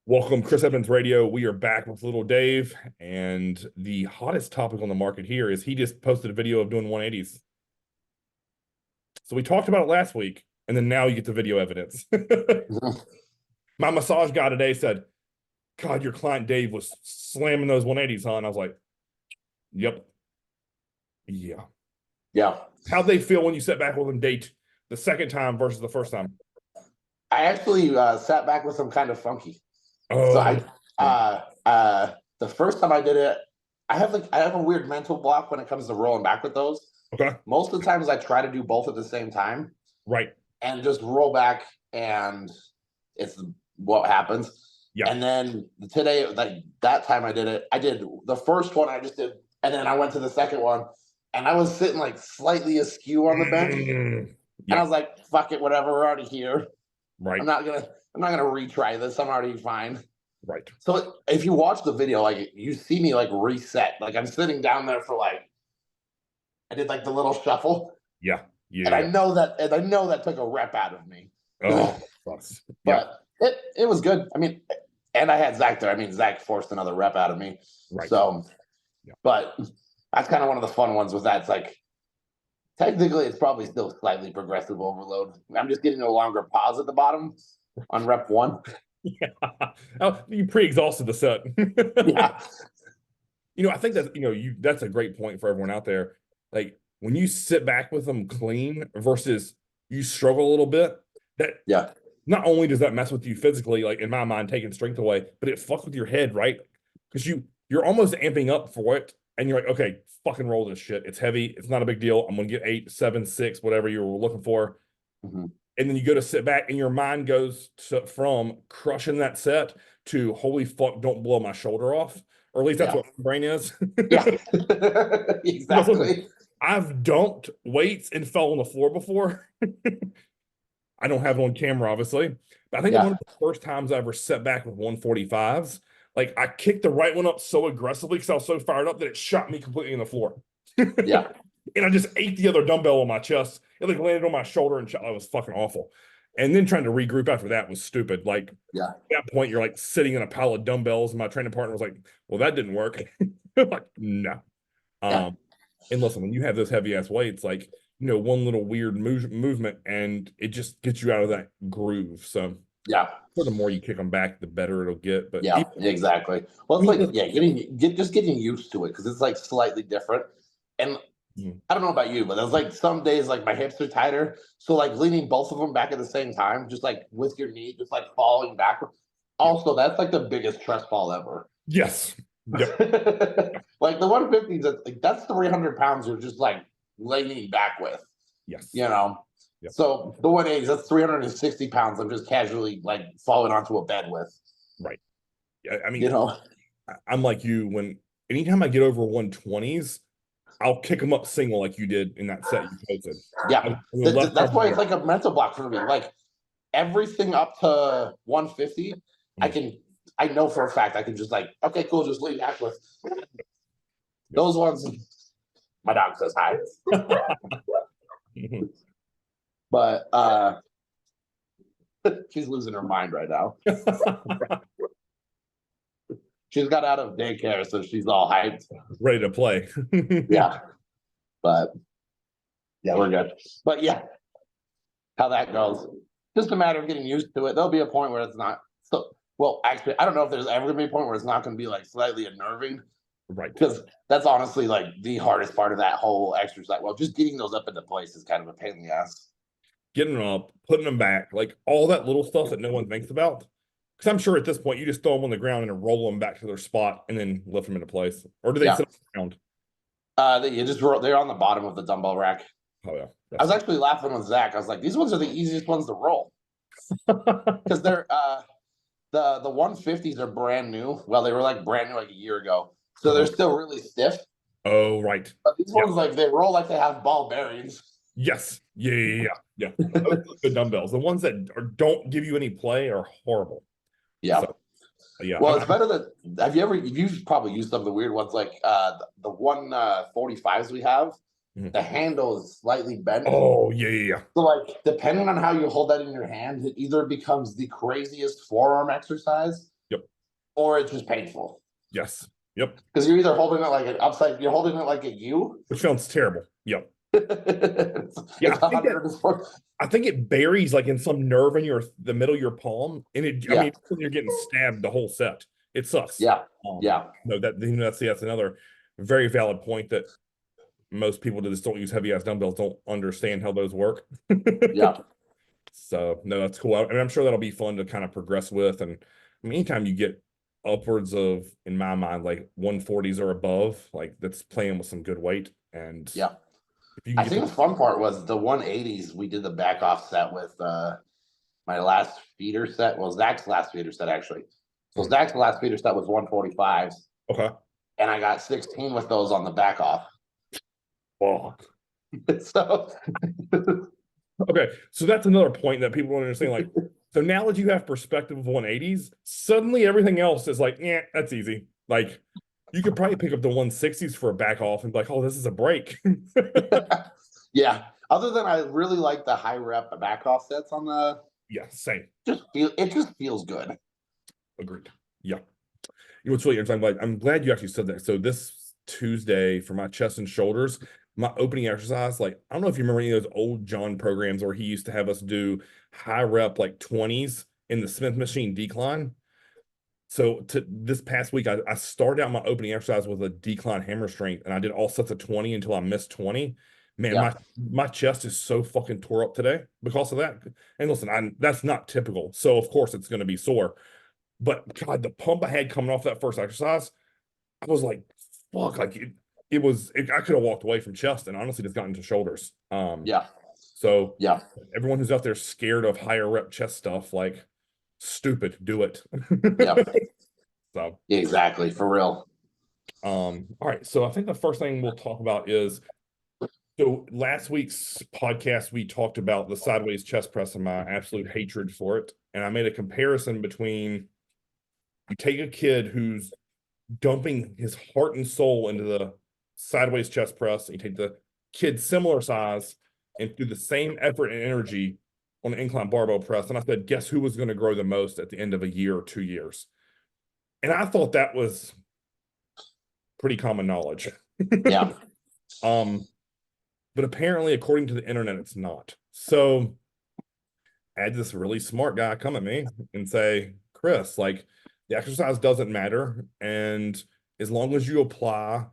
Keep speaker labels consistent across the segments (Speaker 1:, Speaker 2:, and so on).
Speaker 1: Welcome, Chris Evans Radio. We are back with Little Dave, and the hottest topic on the market here is he just posted a video of doing 180s. So we talked about it last week, and then now you get the video evidence. My massage guy today said, God, your client Dave was slamming those 180s on. I was like, yep. Yeah.
Speaker 2: Yeah.
Speaker 1: How'd they feel when you sat back with them date the second time versus the first time?
Speaker 2: I actually sat back with them kind of funky.
Speaker 1: Oh,
Speaker 2: so the first time I did it, I have a weird mental block when it comes to rolling back with those.
Speaker 1: okay.
Speaker 2: Most of the times I try to do both at the same time.
Speaker 1: Right.
Speaker 2: And just roll back, and it's what happens.
Speaker 1: Yeah.
Speaker 2: And then today, that time I did the first one I just did, and then I went to the second one, and I was sitting like slightly askew on the bench. And I was like, fuck it, whatever, we're already here.
Speaker 1: Right.
Speaker 2: I'm not gonna retry this. I'm already fine.
Speaker 1: Right.
Speaker 2: So if you watch the video, like you see me like reset. Like I'm sitting down there for I did like the little shuffle.
Speaker 1: Yeah. Yeah.
Speaker 2: And I know that took a rep out of me.
Speaker 1: Oh,
Speaker 2: but it was good. I mean, and I had Zach there. I mean, Zach forced another rep out of me.
Speaker 1: Right.
Speaker 2: So, but that's kind of one of the fun ones with that. It's like, technically, it's probably still slightly progressive overload. I'm just getting a longer pause at the bottom on rep 1.
Speaker 1: Yeah. Oh, you pre-exhausted the set.
Speaker 2: Yeah.
Speaker 1: I think that's a great point for everyone out there. Like when you sit back with them clean versus you struggle a little bit, that not only does that mess with you physically, like in my mind, taking strength away, but it fucks with your head, right? Because you're almost amping up for it, and you're like, okay, fucking roll this shit. It's heavy. It's not a big deal. I'm gonna get 8, 7, 6, whatever you were looking for.
Speaker 2: Mm-hmm.
Speaker 1: And then you go to sit back, and your mind goes from crushing that set to holy fuck, don't blow my shoulder off. Or at least that's what my brain is.
Speaker 2: Yeah. Exactly.
Speaker 1: I've dumped weights and fell on the floor before. I don't have it on camera, obviously. But I think one of the first times I ever set back with 145s, like I kicked the right one up so aggressively because I was so fired up that it shot me completely in the floor.
Speaker 2: Yeah.
Speaker 1: And I just ate the other dumbbell on my chest. It like landed on my shoulder and shot. It was fucking awful. And then trying to regroup after that was stupid. Like at that point, you're like sitting in a pile of dumbbells, and my training partner was like, well, that didn't work. Like, no. And listen, when you have those heavy ass weights, like, one little weird movement and it just gets you out of that groove. So the more you kick them back, the better it'll get. But
Speaker 2: exactly. Well, it's like getting used to it, because it's like slightly different. And I don't know about you, but there's like some days like my hips are tighter, so like leaning both of them back at the same time, just like with your knee, just like falling backward. Also, that's like the biggest stress fall ever.
Speaker 1: Yes.
Speaker 2: Yep. Like the 150s, that's 300 pounds you're just like leaning back with.
Speaker 1: Yes.
Speaker 2: Yep. So the 180s, that's 360 pounds I'm just casually like falling onto a bed with.
Speaker 1: Right. Yeah. I mean, I'm like you. Anytime I get over 120s, I'll kick them up single like you did in that set you posted.
Speaker 2: Yeah. That's why it's like a mental block for me. Like everything up to 150, I know for a fact I can just like, okay, cool, just lean back with. Those ones, my dog says hi. But she's losing her mind right now. She's got out of daycare, so she's all hyped.
Speaker 1: Ready to play.
Speaker 2: But we're good. But how that goes. Just a matter of getting used to it. There'll be a point where it's not so. Well, actually, I don't know if there's ever gonna be a point where it's not gonna be like slightly unnerving.
Speaker 1: Right.
Speaker 2: Because that's honestly like the hardest part of that whole exercise. Well, just getting those up into place is kind of a pain in the ass.
Speaker 1: Getting them up, putting them back, like all that little stuff that no one thinks about. Because I'm sure at this point you just throw them on the ground and roll them back to their spot and then lift them into place. Or do they sit on the ground?
Speaker 2: They're on the bottom of the dumbbell rack.
Speaker 1: Oh yeah.
Speaker 2: I was actually laughing with Zach. I was like, these ones are the easiest ones to roll. Because they're the 150s are brand new. Well, they were like brand new like a year ago. So they're still really stiff.
Speaker 1: Oh, right.
Speaker 2: But these ones, like, they roll like they have ball bearings.
Speaker 1: Yes. Yeah. Those are good dumbbells. The ones that don't give you any play are horrible.
Speaker 2: Yeah.
Speaker 1: So,
Speaker 2: well, it's better than. You've probably used some of the weird ones, like the 145s we have. the handle is slightly bent.
Speaker 1: Oh, yeah.
Speaker 2: So, like, depending on how you hold that in your hand, it either becomes the craziest forearm exercise,
Speaker 1: Yep.
Speaker 2: or it's just painful.
Speaker 1: Yes. Yep.
Speaker 2: Because you're either holding it like an upside, you're holding it like a U,
Speaker 1: which sounds terrible. Yep.
Speaker 2: it's
Speaker 1: I think it buries like in some nerve in the middle of your palm, and I mean, you're getting stabbed the whole set. It sucks.
Speaker 2: Yeah.
Speaker 1: No, that's another very valid point that most people that just don't use heavy ass dumbbells don't understand how those work.
Speaker 2: Yeah.
Speaker 1: So no, that's cool. I mean, I'm sure that'll be fun to kind of progress with. And I mean, anytime you get upwards of, in my mind, like 140s or above, like that's playing with some good weight. And
Speaker 2: yeah,
Speaker 1: if you
Speaker 2: I think the fun part was the 180s. We did the back off set with my last feeder set. Well, Zach's last feeder set actually. So Zach's last feeder set was 145s.
Speaker 1: Okay.
Speaker 2: And I got 16 with those on the back off.
Speaker 1: Oh.
Speaker 2: So
Speaker 1: okay, so that's another point that people don't understand. Like, so now that you have perspective of 180s, suddenly everything else is like, yeah, that's easy. Like, you could probably pick up the 160s for a back off and be like, oh, this is a break.
Speaker 2: Yeah. Other than I really like the high rep back off sets on the.
Speaker 1: Yeah, same.
Speaker 2: It just feels good.
Speaker 1: Agreed. Yeah. You know what's really interesting? Like, I'm glad you actually said that. So this Tuesday for my chest and shoulders, my opening exercise, like, I don't know if you remember any of those old John programs where he used to have us do high rep, like 20s in the Smith machine decline. So this past week, I started out my opening exercise with a decline hammer strength, and I did all sets of 20 until I missed 20. Man, my chest is so fucking tore up today because of that. And listen, that's not typical. So of course it's going to be sore. But God, the pump I had coming off that first exercise, I was like, fuck, like I could have walked away from chest and honestly just gotten to shoulders. So everyone who's out there scared of higher rep chest stuff, like, stupid, do it. So
Speaker 2: exactly, for real.
Speaker 1: All right, so I think the first thing we'll talk about is, so last week's podcast we talked about the sideways chest press and my absolute hatred for it, and I made a comparison between, you take a kid who's dumping his heart and soul into the sideways chest press, and you take the kid similar size and do the same effort and energy on an incline barbell press, and I said, guess who was going to grow the most at the end of a year or 2 years? And I thought that was pretty common knowledge.
Speaker 2: Yeah.
Speaker 1: But apparently, according to the internet, it's not. So I had this really smart guy come at me and say, Chris, like, the exercise doesn't matter. And as long as you apply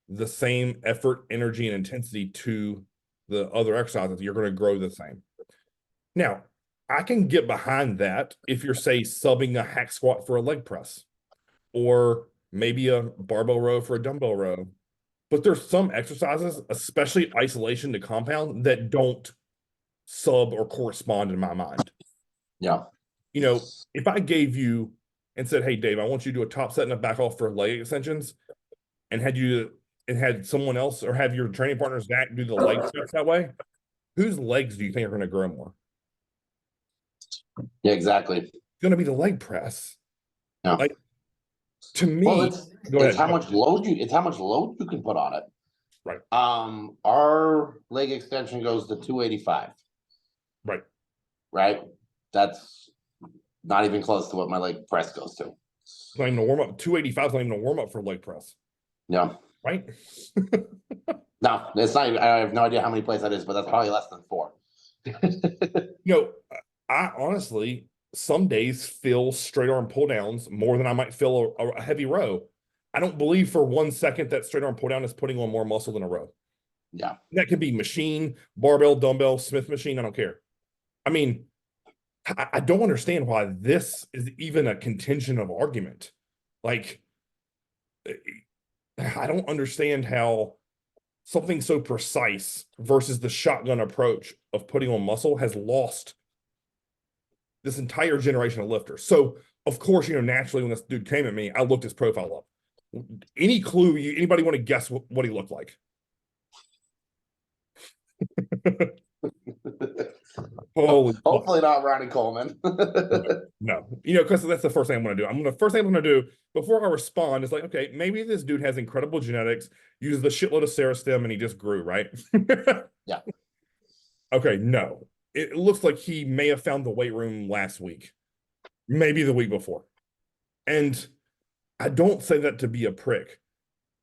Speaker 1: the same effort, energy, and intensity to the other exercises, you're going to grow the same. Now, I can get behind that if you're, say, subbing a hack squat for a leg press, or maybe a barbell row for a dumbbell row. But there's some exercises, especially isolation to compound, that don't sub or correspond in my mind.
Speaker 2: Yeah.
Speaker 1: You know, if I gave you and said, hey, Dave, I want you to do a top set and a back off for leg extensions, and had someone else or have your training partner Zach do the leg sets that way, whose legs do you think are going to grow more?
Speaker 2: Yeah, exactly.
Speaker 1: It's going to be the leg press.
Speaker 2: Yeah.
Speaker 1: Like, to me,
Speaker 2: well, it's how much load you can put on it.
Speaker 1: Right.
Speaker 2: Our leg extension goes to 285. Right. That's not even close to what my leg press goes to.
Speaker 1: It's not even a warm up. 285 is not even a warm up for leg press.
Speaker 2: Yeah.
Speaker 1: Right.
Speaker 2: No, it's not even, I have no idea how many plays that is, but that's probably less than 4.
Speaker 1: I honestly, some days feel straight arm pull downs more than I might feel a heavy row. I don't believe for 1 second that straight arm pull down is putting on more muscle than a row.
Speaker 2: Yeah.
Speaker 1: That could be machine, barbell, dumbbell, Smith machine. I don't care. I mean, I don't understand why this is even a contention of argument. Like, I don't understand how something so precise versus the shotgun approach of putting on muscle has lost this entire generation of lifters. So, of course, naturally, when this dude came at me, I looked his profile up. Any clue? Anybody want to guess what he looked like? Holy
Speaker 2: Hopefully not Ronnie Coleman.
Speaker 1: no, because that's the first thing I'm going to do. First thing I'm going to do before I respond is like, okay, maybe this dude has incredible genetics, uses the shitload of Serostem, and he just grew, right?
Speaker 2: Yeah.
Speaker 1: Okay, no. It looks like he may have found the weight room last week, maybe the week before. And I don't say that to be a prick,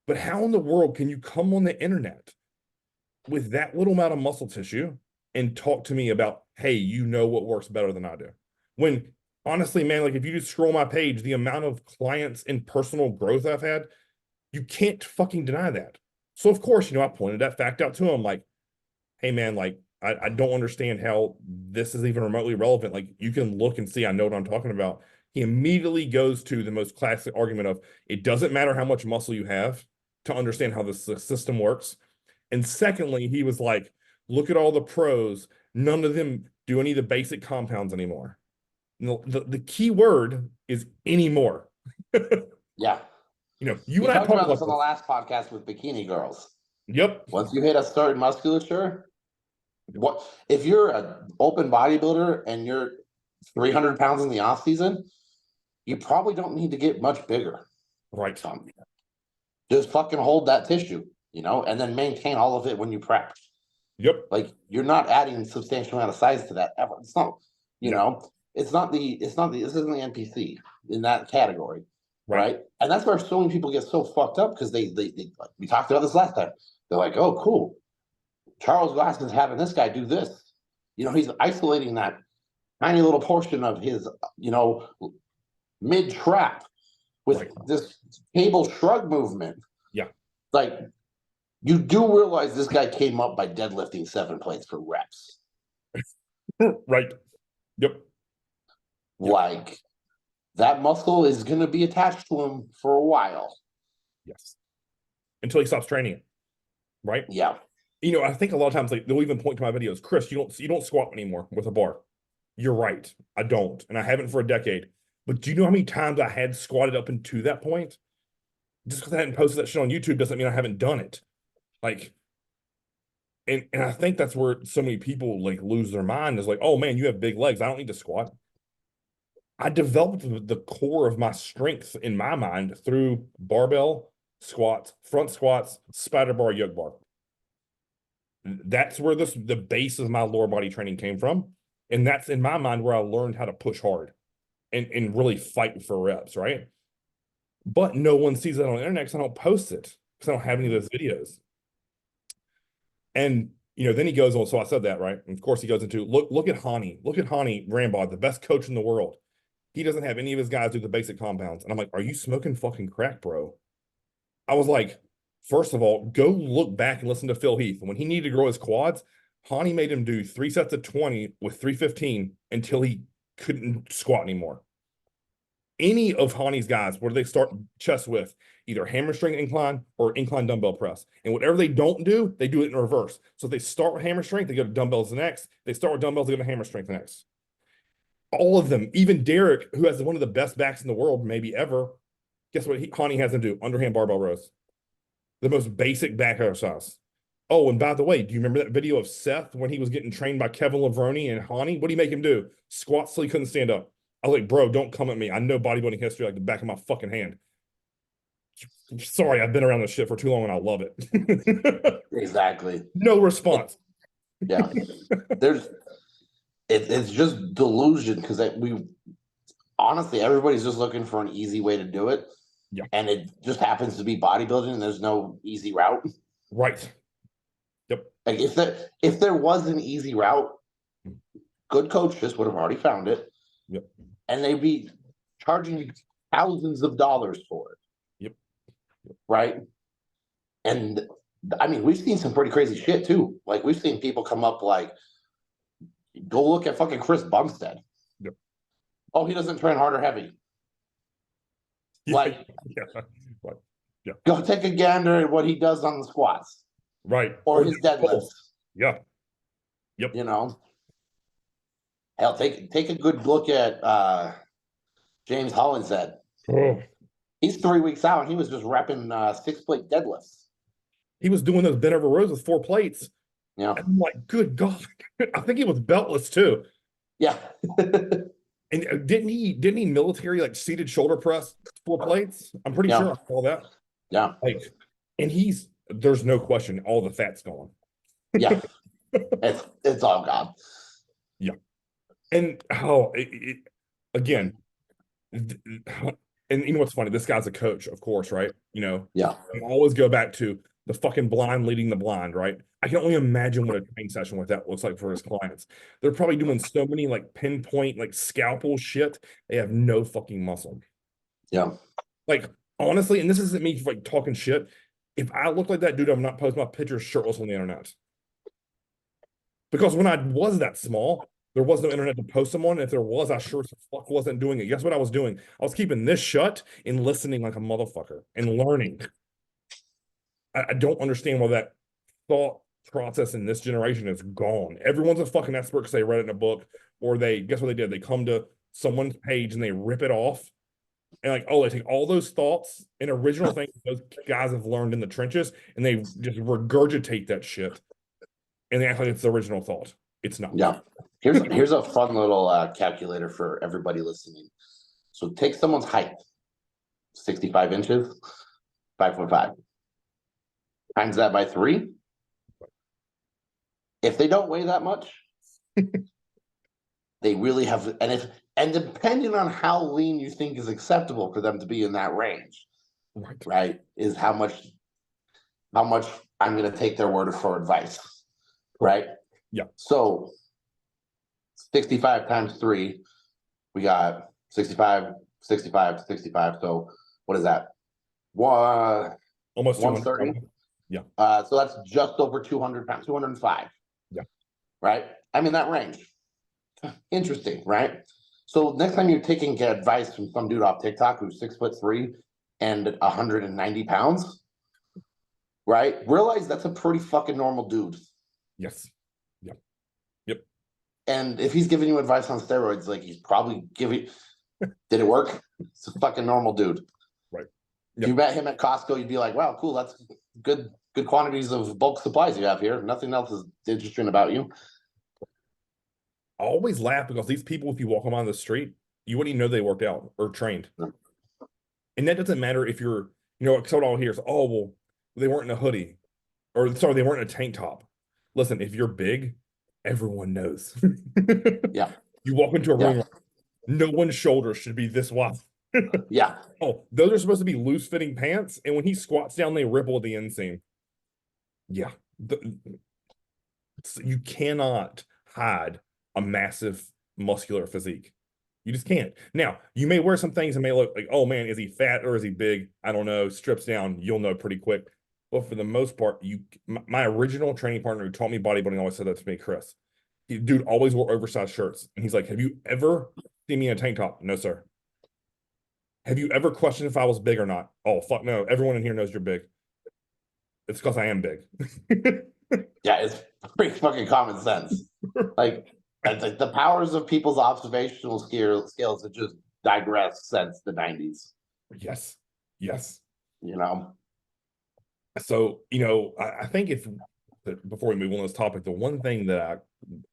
Speaker 1: but how in the world can you come on the internet with that little amount of muscle tissue and talk to me about, hey, you know what works better than I do? When honestly, man, like if you just scroll my page, the amount of clients and personal growth I've had, you can't fucking deny that. So of course, I pointed that fact out to him, like, hey man, like I don't understand how this is even remotely relevant. Like you can look and see, I know what I'm talking about. He immediately goes to the most classic argument of it doesn't matter how much muscle you have to understand how this system works. And secondly, he was like, look at all the pros. None of them do any of the basic compounds anymore. The key word is anymore.
Speaker 2: Yeah.
Speaker 1: You
Speaker 2: we
Speaker 1: and I
Speaker 2: talked about this on the last podcast with bikini girls.
Speaker 1: Yep.
Speaker 2: Once you hit a certain musculature, what if you're an open bodybuilder and you're 300 pounds in the off season, you probably don't need to get much bigger.
Speaker 1: Right.
Speaker 2: Just fucking hold that tissue, and then maintain all of it when you prep.
Speaker 1: Yep.
Speaker 2: Like you're not adding a substantial amount of size to that ever. It's not, this isn't the NPC in that category. Right. And that's where so many people get so fucked up because they we talked about this last time. They're like, oh, cool. Charles Glass is having this guy do this. He's isolating that tiny little portion of his, mid trap with this cable shrug movement.
Speaker 1: Yeah.
Speaker 2: Like you do realize this guy came up by deadlifting 7 plates for reps.
Speaker 1: Right. Yep.
Speaker 2: Like that muscle is going to be attached to him for a while.
Speaker 1: Yes. Until he stops training it. Right.
Speaker 2: Yeah.
Speaker 1: I think a lot of times like they'll even point to my videos, Chris, you don't squat anymore with a bar. You're right. I don't. And I haven't for a decade. But do you know how many times I had squatted up into that point? Just because I hadn't posted that shit on YouTube doesn't mean I haven't done it. Like, and I think that's where so many people like lose their mind is like, oh man, you have big legs. I don't need to squat. I developed the core of my strength in my mind through barbell squats, front squats, spider bar, yoke bar. That's where the base of my lower body training came from. And that's in my mind where I learned how to push hard and really fight for reps, right? But no one sees that on the internet because I don't post it because I don't have any of those videos. And then he goes on. So I said that, right? And of course he goes into look at Hani. Look at Hani Rambod, the best coach in the world. He doesn't have any of his guys do the basic compounds. And I'm like, are you smoking fucking crack, bro? I was like, first of all, go look back and listen to Phil Heath. When he needed to grow his quads, Hani made him do 3 sets of 20 with 315 until he couldn't squat anymore. Any of Hani's guys, where they start chest with either hamstring incline or incline dumbbell press. And whatever they don't do, they do it in reverse. So if they start with hammer strength, they go to dumbbells next. They start with dumbbells, they go to hammer strength next. All of them, even Derek, who has one of the best backs in the world, maybe ever, guess what Hani has him do? Underhand barbell rows. The most basic back exercise. Oh, and by the way, do you remember that video of Seth when he was getting trained by Kevin Levrone and Hani? What do you make him do? Squats till he couldn't stand up. I was like, bro, don't come at me. I know bodybuilding history like the back of my fucking hand. Sorry, I've been around this shit for too long and I love it.
Speaker 2: Exactly.
Speaker 1: No response.
Speaker 2: Yeah. It's just delusion because honestly, everybody's just looking for an easy way to do it.
Speaker 1: Yeah.
Speaker 2: And it just happens to be bodybuilding and there's no easy route.
Speaker 1: Right. Yep.
Speaker 2: Like if there was an easy route, good coaches would have already found it.
Speaker 1: Yep.
Speaker 2: And they'd be charging thousands of dollars for it.
Speaker 1: Yep.
Speaker 2: Right. And I mean, we've seen some pretty crazy shit too. Like we've seen people come up like, go look at fucking Chris Bumstead.
Speaker 1: Yep.
Speaker 2: Oh, he doesn't train hard or heavy.
Speaker 1: Yeah.
Speaker 2: Like,
Speaker 1: Right. Yeah.
Speaker 2: Go take a gander at what he does on the squats.
Speaker 1: Right.
Speaker 2: Or his deadlifts.
Speaker 1: Yeah. Yep.
Speaker 2: Hell, take a good look at James Hollinshead.
Speaker 1: Oh.
Speaker 2: He's 3 weeks out and he was just repping 6 plate deadlifts.
Speaker 1: He was doing those bent over rows with 4 plates
Speaker 2: Yeah.
Speaker 1: And I'm like, good God. I think he was beltless too.
Speaker 2: Yeah.
Speaker 1: And didn't he military like seated shoulder press 4 plates? I'm pretty sure I saw that.
Speaker 2: Yeah.
Speaker 1: Like, and there's no question, all the fat's gone.
Speaker 2: Yeah. It's all gone.
Speaker 1: Yeah. And again, and you know what's funny? This guy's a coach, of course, right?
Speaker 2: Yeah.
Speaker 1: I always go back to the fucking blind leading the blind, right? I can only imagine what a training session with that looks like for his clients. They're probably doing so many like pinpoint, like scalpel shit. They have no fucking muscle.
Speaker 2: Yeah.
Speaker 1: Like, honestly, and this isn't me like talking shit. If I look like that dude, I'm not posting my pictures shirtless on the internet. Because when I was that small, there was no internet to post them on. If there was, I sure as fuck wasn't doing it. Guess what I was doing? I was keeping this shut and listening like a motherfucker and learning. I don't understand why that thought process in this generation is gone. Everyone's a fucking expert because they read it in a book, or guess what they did? They come to someone's page and they rip it off. And like, oh, they take all those thoughts and original things those guys have learned in the trenches and they just regurgitate that shit. And they act like it's the original thought. It's not.
Speaker 2: Yeah. Here's a fun little calculator for everybody listening. So take someone's height, 65 inches, 5'5", times that by 3. If they don't weigh that much, they really have, and depending on how lean you think is acceptable for them to be in that range, right, is how much I'm going to take their word for advice, right?
Speaker 1: Yeah.
Speaker 2: So 65 times 3, we got 65, 65, 65. So what is that?
Speaker 1: Almost
Speaker 2: 130.
Speaker 1: Yeah.
Speaker 2: So that's just over 200 pounds, 205.
Speaker 1: Yeah.
Speaker 2: Right. I'm in that range. Interesting, right? So next time you're taking advice from some dude off TikTok who's 6'3" and 190 pounds, right? Realize that's a pretty fucking normal dude.
Speaker 1: Yes. Yep. Yep.
Speaker 2: And if he's giving you advice on steroids, like he's probably giving. Did it work? It's a fucking normal dude.
Speaker 1: Right.
Speaker 2: Yep. If you met him at Costco, you'd be like, wow, cool. That's good quantities of bulk supplies you have here. Nothing else is interesting about you.
Speaker 1: I always laugh because these people, if you walk them on the street, you wouldn't even know they worked out or trained. No. And that doesn't matter if you're, so all here is, oh, well, they weren't in a hoodie. Or sorry, they weren't in a tank top. Listen, if you're big, everyone knows.
Speaker 2: Yeah.
Speaker 1: You walk into a room, no one's shoulders should be this wide.
Speaker 2: Yeah.
Speaker 1: Oh, those are supposed to be loose-fitting pants, and when he squats down, they ripple at the inseam. Yeah. You cannot hide a massive muscular physique. You just can't. Now, you may wear some things and may look like, oh man, is he fat or is he big? I don't know. Strips down, you'll know pretty quick. But for the most part, my original training partner who taught me bodybuilding always said that to me, Chris. Dude always wore oversized shirts. And he's like, have you ever seen me in a tank top? No, sir. Have you ever questioned if I was big or not? Oh, fuck no. Everyone in here knows you're big. It's because I am big.
Speaker 2: Yeah, it's pretty fucking common sense. Like the powers of people's observational skills have just digressed since the 90s.
Speaker 1: Yes. Yes. So, I think before we move on this topic, the one thing that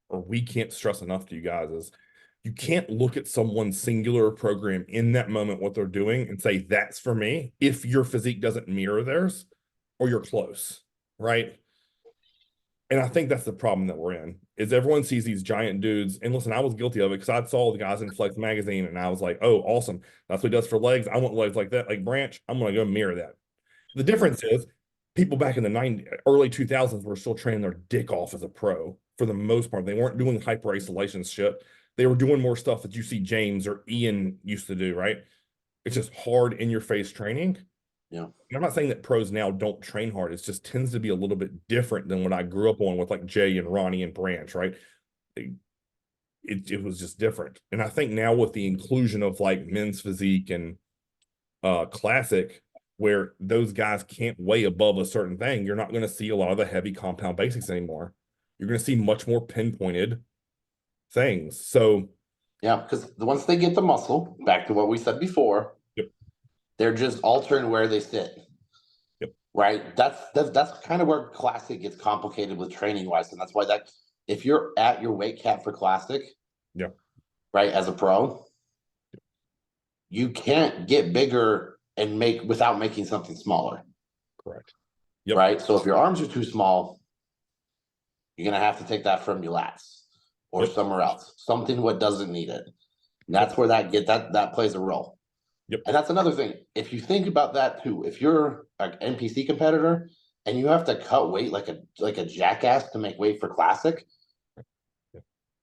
Speaker 1: we can't stress enough to you guys is you can't look at someone's singular program in that moment, what they're doing, and say, that's for me, if your physique doesn't mirror theirs or you're close, right? And I think that's the problem that we're in, is everyone sees these giant dudes. And listen, I was guilty of it because I saw the guys in Flex magazine and I was like, oh, awesome. That's what he does for legs. I want legs like that, like Branch. I'm going to go mirror that. The difference is people back in the early 2000s were still training their dick off as a pro for the most part. They weren't doing hyper isolation shit. They were doing more stuff that you see James or Ian used to do, right? It's just hard in your face training.
Speaker 2: Yeah.
Speaker 1: And I'm not saying that pros now don't train hard. It just tends to be a little bit different than what I grew up on with like Jay and Ronnie and Branch, right? It was just different. And I think now with the inclusion of like men's physique and classic, where those guys can't weigh above a certain thing, you're not going to see a lot of the heavy compound basics anymore. You're going to see much more pinpointed things. So
Speaker 2: yeah, because once they get the muscle, back to what we said before,
Speaker 1: yep,
Speaker 2: they're just altering where they sit.
Speaker 1: Yep.
Speaker 2: right? That's kind of where classic gets complicated with training wise, and that's why that if you're at your weight cap for classic,
Speaker 1: Yeah.
Speaker 2: right, as a pro, you can't get bigger and make without making something smaller.
Speaker 1: Correct. Yep.
Speaker 2: Right. So if your arms are too small, you're gonna have to take that from your lats or somewhere else, something what doesn't need it. And that's where that plays a role.
Speaker 1: Yep.
Speaker 2: And that's another thing. If you think about that too, if you're an NPC competitor and you have to cut weight like a jackass to make weight for classic,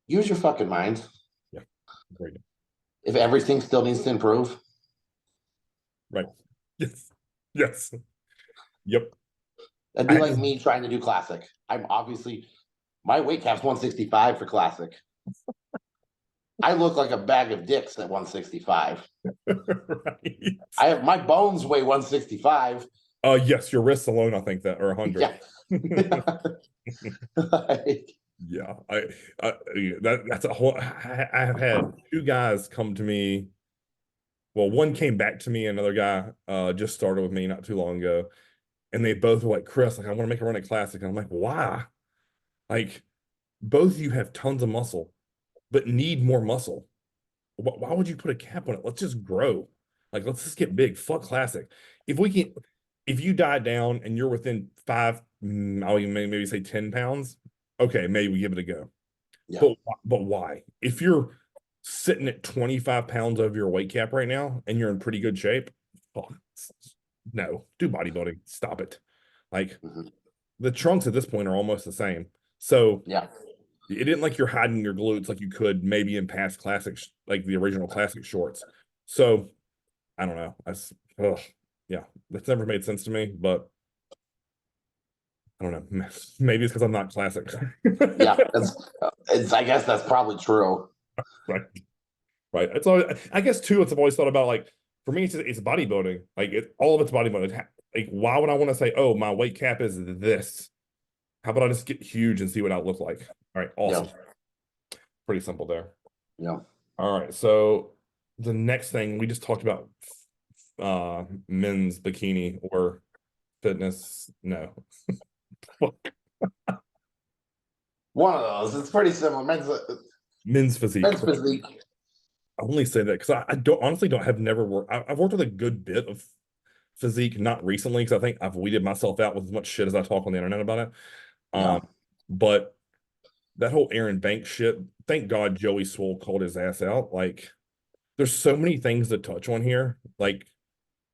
Speaker 2: use your fucking mind.
Speaker 1: Yeah. Great.
Speaker 2: If everything still needs to improve.
Speaker 1: Right. Yes. Yes. Yep.
Speaker 2: That'd be like me trying to do classic. I'm obviously my weight cap's 165 for classic. I look like a bag of dicks at 165.
Speaker 1: Right.
Speaker 2: I have my bones weigh 165.
Speaker 1: Yes, your wrists alone, I think that, or 100.
Speaker 2: Yeah.
Speaker 1: Yeah, that's a whole. I have had two guys come to me. Well, one came back to me, another guy just started with me not too long ago, and they both were like, "Chris, like I want to make a run at classic," and I'm like, "Why?" Like, both of you have tons of muscle, but need more muscle. Why would you put a cap on it? Let's just grow. Like, let's just get big. Fuck classic. If you die down and you're within 5, I'll even maybe say 10 pounds, okay, maybe we give it a go.
Speaker 2: Yeah.
Speaker 1: But why? If you're sitting at 25 pounds over your weight cap right now and you're in pretty good shape, no, do bodybuilding. Stop it. Like the trunks at this point are almost the same. So
Speaker 2: yeah,
Speaker 1: it isn't like you're hiding your glutes like you could maybe in past classics, like the original classic shorts. So I don't know. Yeah, that's never made sense to me, but I don't know. Maybe it's because I'm not classic.
Speaker 2: Yeah, I guess that's probably true.
Speaker 1: Right. Right. It's always, I guess too, I've always thought about like, for me, it's bodybuilding. Like all of it's bodybuilding. Like, why would I want to say, oh, my weight cap is this? How about I just get huge and see what I look like? All right. Awesome. Yeah. Pretty simple there.
Speaker 2: Yeah.
Speaker 1: All right. So the next thing we just talked about men's bikini or fitness. No.
Speaker 2: One of those. It's pretty similar.
Speaker 1: Men's physique.
Speaker 2: Men's physique.
Speaker 1: I only say that because I don't honestly have never worked. I've worked with a good bit of physique, not recently, because I think I've weeded myself out with as much shit as I talk on the internet about it. But that whole Aaron Banks shit, thank God Joey Swole called his ass out. Like, there's so many things to touch on here, like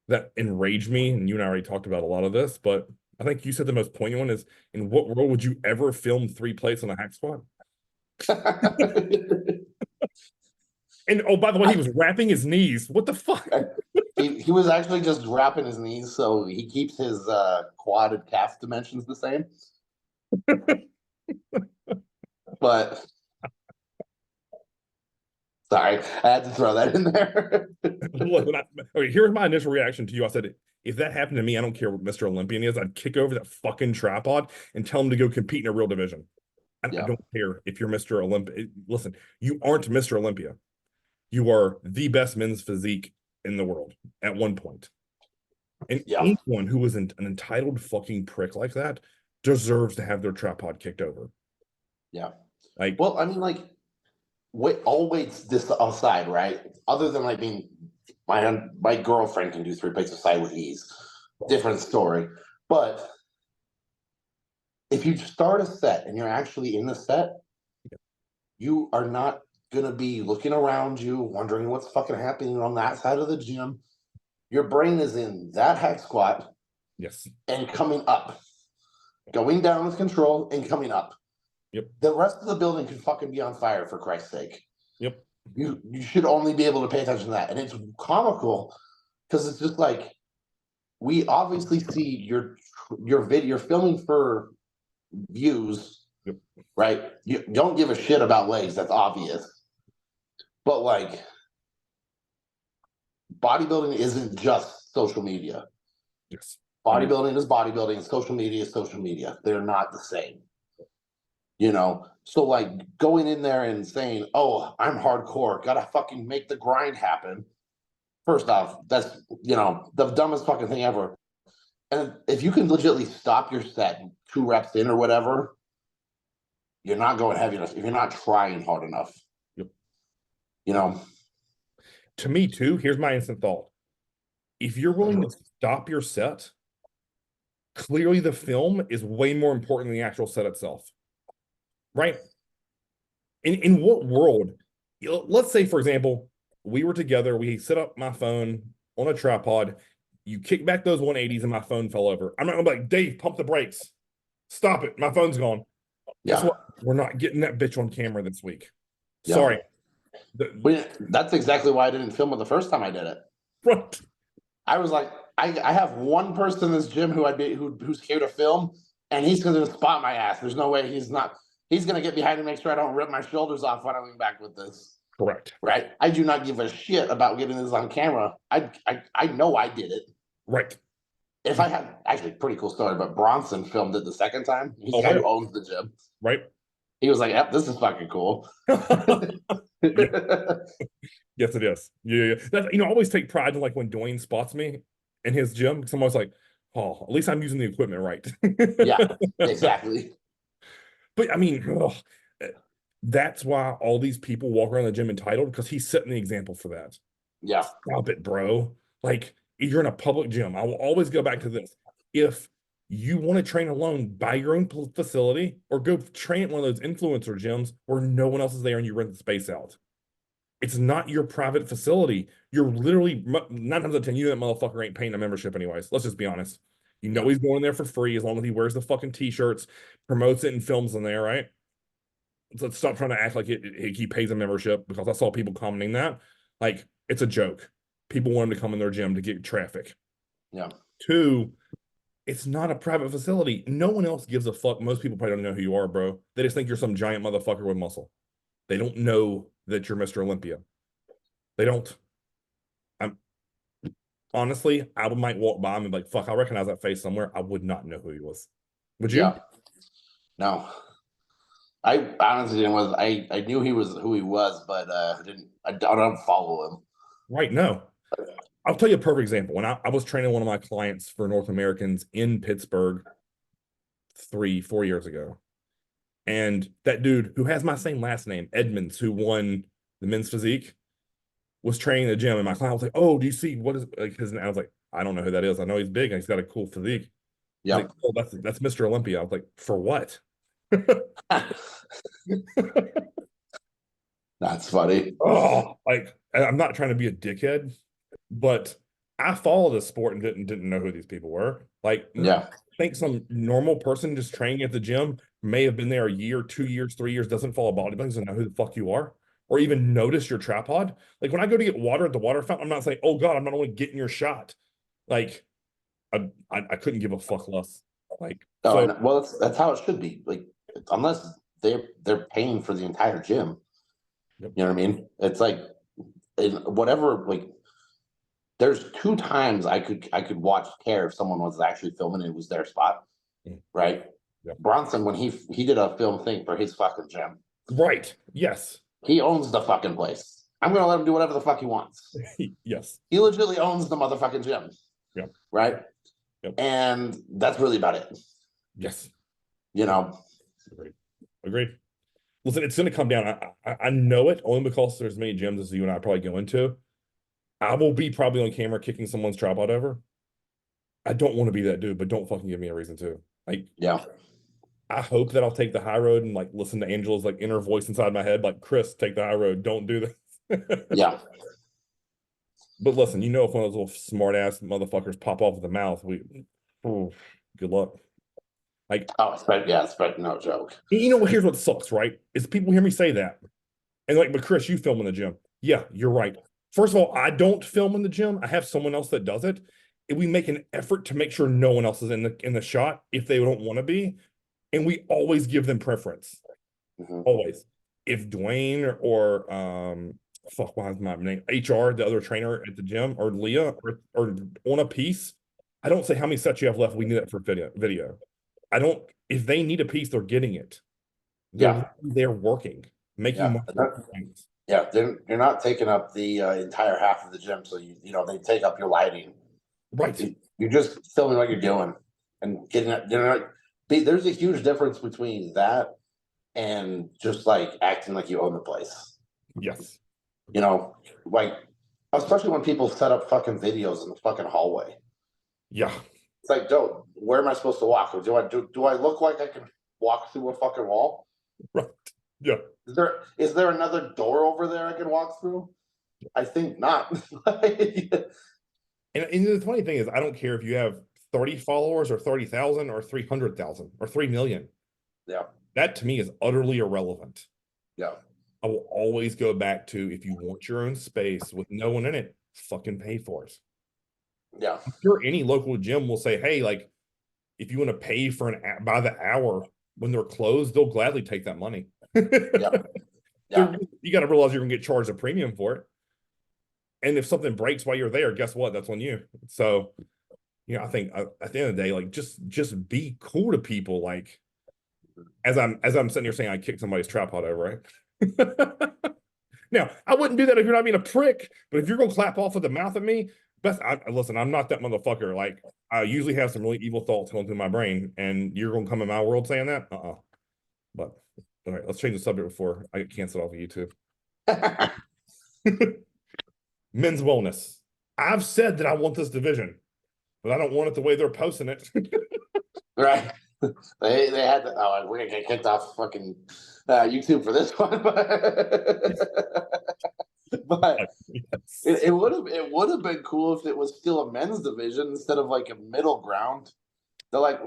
Speaker 1: that enrage me. And you and I already talked about a lot of this, but I think you said the most poignant one is, in what world would you ever film 3 plates on a hack squat? And oh, by the way, he was wrapping his knees. What the fuck?
Speaker 2: He was actually just wrapping his knees so he keeps his quad and calf dimensions the same. But sorry, I had to throw that in there.
Speaker 1: Okay, here's my initial reaction to you. I said, if that happened to me, I don't care what Mr. Olympian is. I'd kick over that fucking tripod and tell him to go compete in a real division. I don't care if you're Mr. Olympia. Listen, you aren't Mr. Olympia. You are the best men's physique in the world at one point. And anyone who is an entitled fucking prick like that deserves to have their tripod kicked over.
Speaker 2: Yeah.
Speaker 1: Like,
Speaker 2: well, I mean, like, all weights this aside, right? Other than like being my girlfriend can do 3 plates aside with ease. Different story. But if you start a set and you're actually in the set, you are not gonna be looking around you, wondering what's fucking happening on that side of the gym. Your brain is in that hack squat.
Speaker 1: Yes.
Speaker 2: And coming up. Going down with control and coming up.
Speaker 1: Yep.
Speaker 2: The rest of the building can fucking be on fire, for Christ's sake.
Speaker 1: Yep.
Speaker 2: You should only be able to pay attention to that. And it's comical because it's just like, we obviously see your video, you're filming for views, right? You don't give a shit about legs, that's obvious. But like, bodybuilding isn't just social media.
Speaker 1: Yes.
Speaker 2: Bodybuilding is bodybuilding, and social media is social media. They're not the same. You know, so like going in there and saying, oh, I'm hardcore, gotta fucking make the grind happen. First off, that's, the dumbest fucking thing ever. And if you can legitimately stop your set 2 reps in or whatever, you're not going heavy enough. If you're not trying hard enough,
Speaker 1: Yep.
Speaker 2: To
Speaker 1: me too, here's my instant thought. If you're willing to stop your set, clearly the film is way more important than the actual set itself. Right? In what world? Let's say, for example, we were together, we set up my phone on a tripod, you kick back those 180s and my phone fell over. I'm not gonna be like, Dave, pump the brakes. Stop it. My phone's gone. Guess what? We're not getting that bitch on camera this week. Sorry.
Speaker 2: That's exactly why I didn't film it the first time I did it.
Speaker 1: Right.
Speaker 2: I was like, I have one person in this gym who's here to film, and he's going to spot my ass. There's no way he's not. He's going to get behind and make sure I don't rip my shoulders off when I lean back with this.
Speaker 1: Correct.
Speaker 2: Right. I do not give a shit about getting this on camera. I know I did it.
Speaker 1: Right.
Speaker 2: If I had actually pretty cool story, but Bronson filmed it the second time. He's the guy who owns the gym.
Speaker 1: Right.
Speaker 2: He was like, "Yep, this is fucking cool."
Speaker 1: Yes, it is. Yeah. That's, I always take pride in like when Dwayne spots me in his gym, because I'm always like, oh, at least I'm using the equipment right.
Speaker 2: Yeah, exactly.
Speaker 1: But I mean, that's why all these people walk around the gym entitled, because he's setting the example for that.
Speaker 2: Yeah.
Speaker 1: Stop it, bro. Like, you're in a public gym. I will always go back to this. If you want to train alone, buy your own facility, or go train at one of those influencer gyms where no one else is there and you rent the space out. It's not your private facility. You're literally 9 times out of 10, you that motherfucker ain't paying a membership anyways. Let's just be honest. He's going there for free as long as he wears the fucking t-shirts, promotes it, and films in there, right? So let's stop trying to act like he pays a membership, because I saw people commenting that. Like, it's a joke. People want him to come in their gym to get traffic.
Speaker 2: Yeah.
Speaker 1: 2, it's not a private facility. No one else gives a fuck. Most people probably don't know who you are, bro. They just think you're some giant motherfucker with muscle. They don't know that you're Mr. Olympia. They don't. Honestly, I might walk by him and be like, fuck, I recognize that face somewhere. I would not know who he was. Would you?
Speaker 2: Yeah. No. I honestly didn't. I knew he was who he was, but I don't follow him.
Speaker 1: Right. No. I'll tell you a perfect example. When I was training one of my clients for North Americans in Pittsburgh 3-4 years ago, and that dude who has my same last name, Edmonds, who won the men's physique, was training in the gym, and my client was like, "Oh, do you see what is like his?" I was like, "I don't know who that is. I know he's big and he's got a cool physique."
Speaker 2: Yeah.
Speaker 1: Like, "Oh, that's Mr. Olympia." I was like, "For what?"
Speaker 2: That's funny.
Speaker 1: Oh, like, I'm not trying to be a dickhead, but I followed the sport and didn't know who these people were. Like,
Speaker 2: yeah,
Speaker 1: I think some normal person just training at the gym may have been there a year, 2 years, 3 years, doesn't follow bodybuilding, doesn't know who the fuck you are, or even notice your tripod. Like, when I go to get water at the water fountain, I'm not saying, "Oh God, I'm not only getting your shot." Like, I couldn't give a fuck less. Like,
Speaker 2: well, that's how it should be. Like, unless they're paying for the entire gym. Yep. You know what I mean? It's like, whatever. Like, there's 2 times I could watch care if someone was actually filming and it was their spot, right? Yep. Bronson, when he did a film thing for his fucking gym,
Speaker 1: right? Yes,
Speaker 2: he owns the fucking place. I'm gonna let him do whatever the fuck he wants.
Speaker 1: Yes,
Speaker 2: he legitimately owns the motherfucking gym.
Speaker 1: Yep.
Speaker 2: Right.
Speaker 1: Yep.
Speaker 2: And that's really about it.
Speaker 1: Yes.
Speaker 2: Agreed.
Speaker 1: Listen, it's going to come down. I know it only because there's many gyms as you and I probably go into. I will be probably on camera kicking someone's tripod over. I don't want to be that dude, but don't fucking give me a reason to. Like,
Speaker 2: yeah.
Speaker 1: I hope that I'll take the high road and like listen to Angela's like inner voice inside my head, like, Chris, take the high road. Don't do this.
Speaker 2: Yeah.
Speaker 1: But listen, if one of those little smart ass motherfuckers pop off with the mouth, good luck. Like,
Speaker 2: it's no joke.
Speaker 1: Here's what sucks, right? Is people hear me say that, and like, but Chris, you film in the gym. Yeah, you're right. First of all, I don't film in the gym. I have someone else that does it. And we make an effort to make sure no one else is in the shot if they don't want to be, and we always give them preference. Mm-hmm. Always. If Dwayne or what is my name? HR, the other trainer at the gym, or Leah, or on a piece, I don't say how many sets you have left. We need that for video. I don't. If they need a piece, they're getting it. They're working, making money.
Speaker 2: Yeah, you're not taking up the entire half of the gym, so they take up your lighting.
Speaker 1: Right.
Speaker 2: You're just filming what you're doing and getting it. There's a huge difference between that and just like acting like you own the place.
Speaker 1: Yes.
Speaker 2: You know, like especially when people set up fucking videos in the fucking hallway.
Speaker 1: Yeah.
Speaker 2: It's like, Joe, where am I supposed to walk? Do I look like I can walk through a fucking wall?
Speaker 1: Right. Yeah.
Speaker 2: Is there another door over there I can walk through? I think not.
Speaker 1: And the funny thing is, I don't care if you have 30 followers or 30,000 or 300,000 or 3 million.
Speaker 2: Yeah.
Speaker 1: That to me is utterly irrelevant.
Speaker 2: Yeah.
Speaker 1: I will always go back to, if you want your own space with no one in it, fucking pay for it.
Speaker 2: Yeah.
Speaker 1: I'm sure any local gym will say, hey, like, if you want to pay for by the hour when they're closed, they'll gladly take that money.
Speaker 2: Yeah. Yeah.
Speaker 1: You got to realize you're going to get charged a premium for it. And if something breaks while you're there, guess what? That's on you. So, you know, I think at the end of the day, like, just be cool to people. Like, as I'm sitting here saying, I kicked somebody's tripod over, right? Now, I wouldn't do that if you're not being a prick, but if you're gonna clap off with the mouth at me, listen, I'm not that motherfucker. Like, I usually have some really evil thoughts going through my brain, and you're gonna come in my world saying that? But all right, let's change the subject before I get canceled off of YouTube. Men's wellness. I've said that I want this division, but I don't want it the way they're posting it.
Speaker 2: Right. They had to, oh, we're gonna get kicked off fucking YouTube for this one, but
Speaker 1: Yes.
Speaker 2: it would have been cool if it was still a men's division instead of like a middle ground. They're like,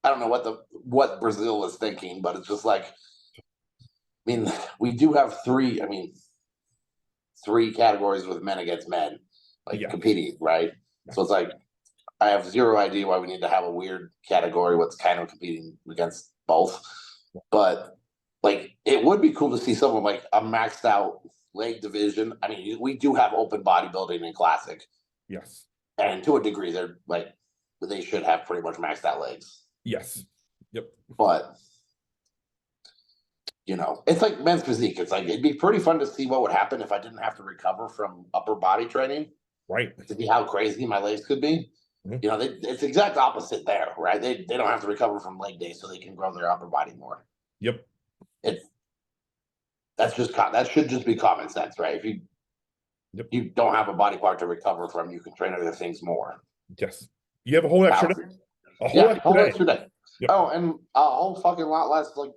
Speaker 2: I don't know what Brazil was thinking, but it's just like, I mean, we do have three categories with men against men, like competing, right? So it's like, I have zero idea why we need to have a weird category what's kind of competing against both. But like, it would be cool to see someone like a maxed out leg division. I mean, we do have open bodybuilding and classic.
Speaker 1: Yes.
Speaker 2: And to a degree, they should have pretty much maxed out legs.
Speaker 1: Yes. Yep.
Speaker 2: But you know, it's like men's physique. It's like, it'd be pretty fun to see what would happen if I didn't have to recover from upper body training.
Speaker 1: Right.
Speaker 2: To see how crazy my legs could be. Mm-hmm. You know, it's the exact opposite there, right? They don't have to recover from leg day, so they can grow their upper body more.
Speaker 1: Yep.
Speaker 2: That should just be common sense, right? If you don't have a body part to recover from, you can train other things more.
Speaker 1: Yes. You have a whole extra day. A whole extra day.
Speaker 2: Yep. Oh, and a whole fucking lot less. Like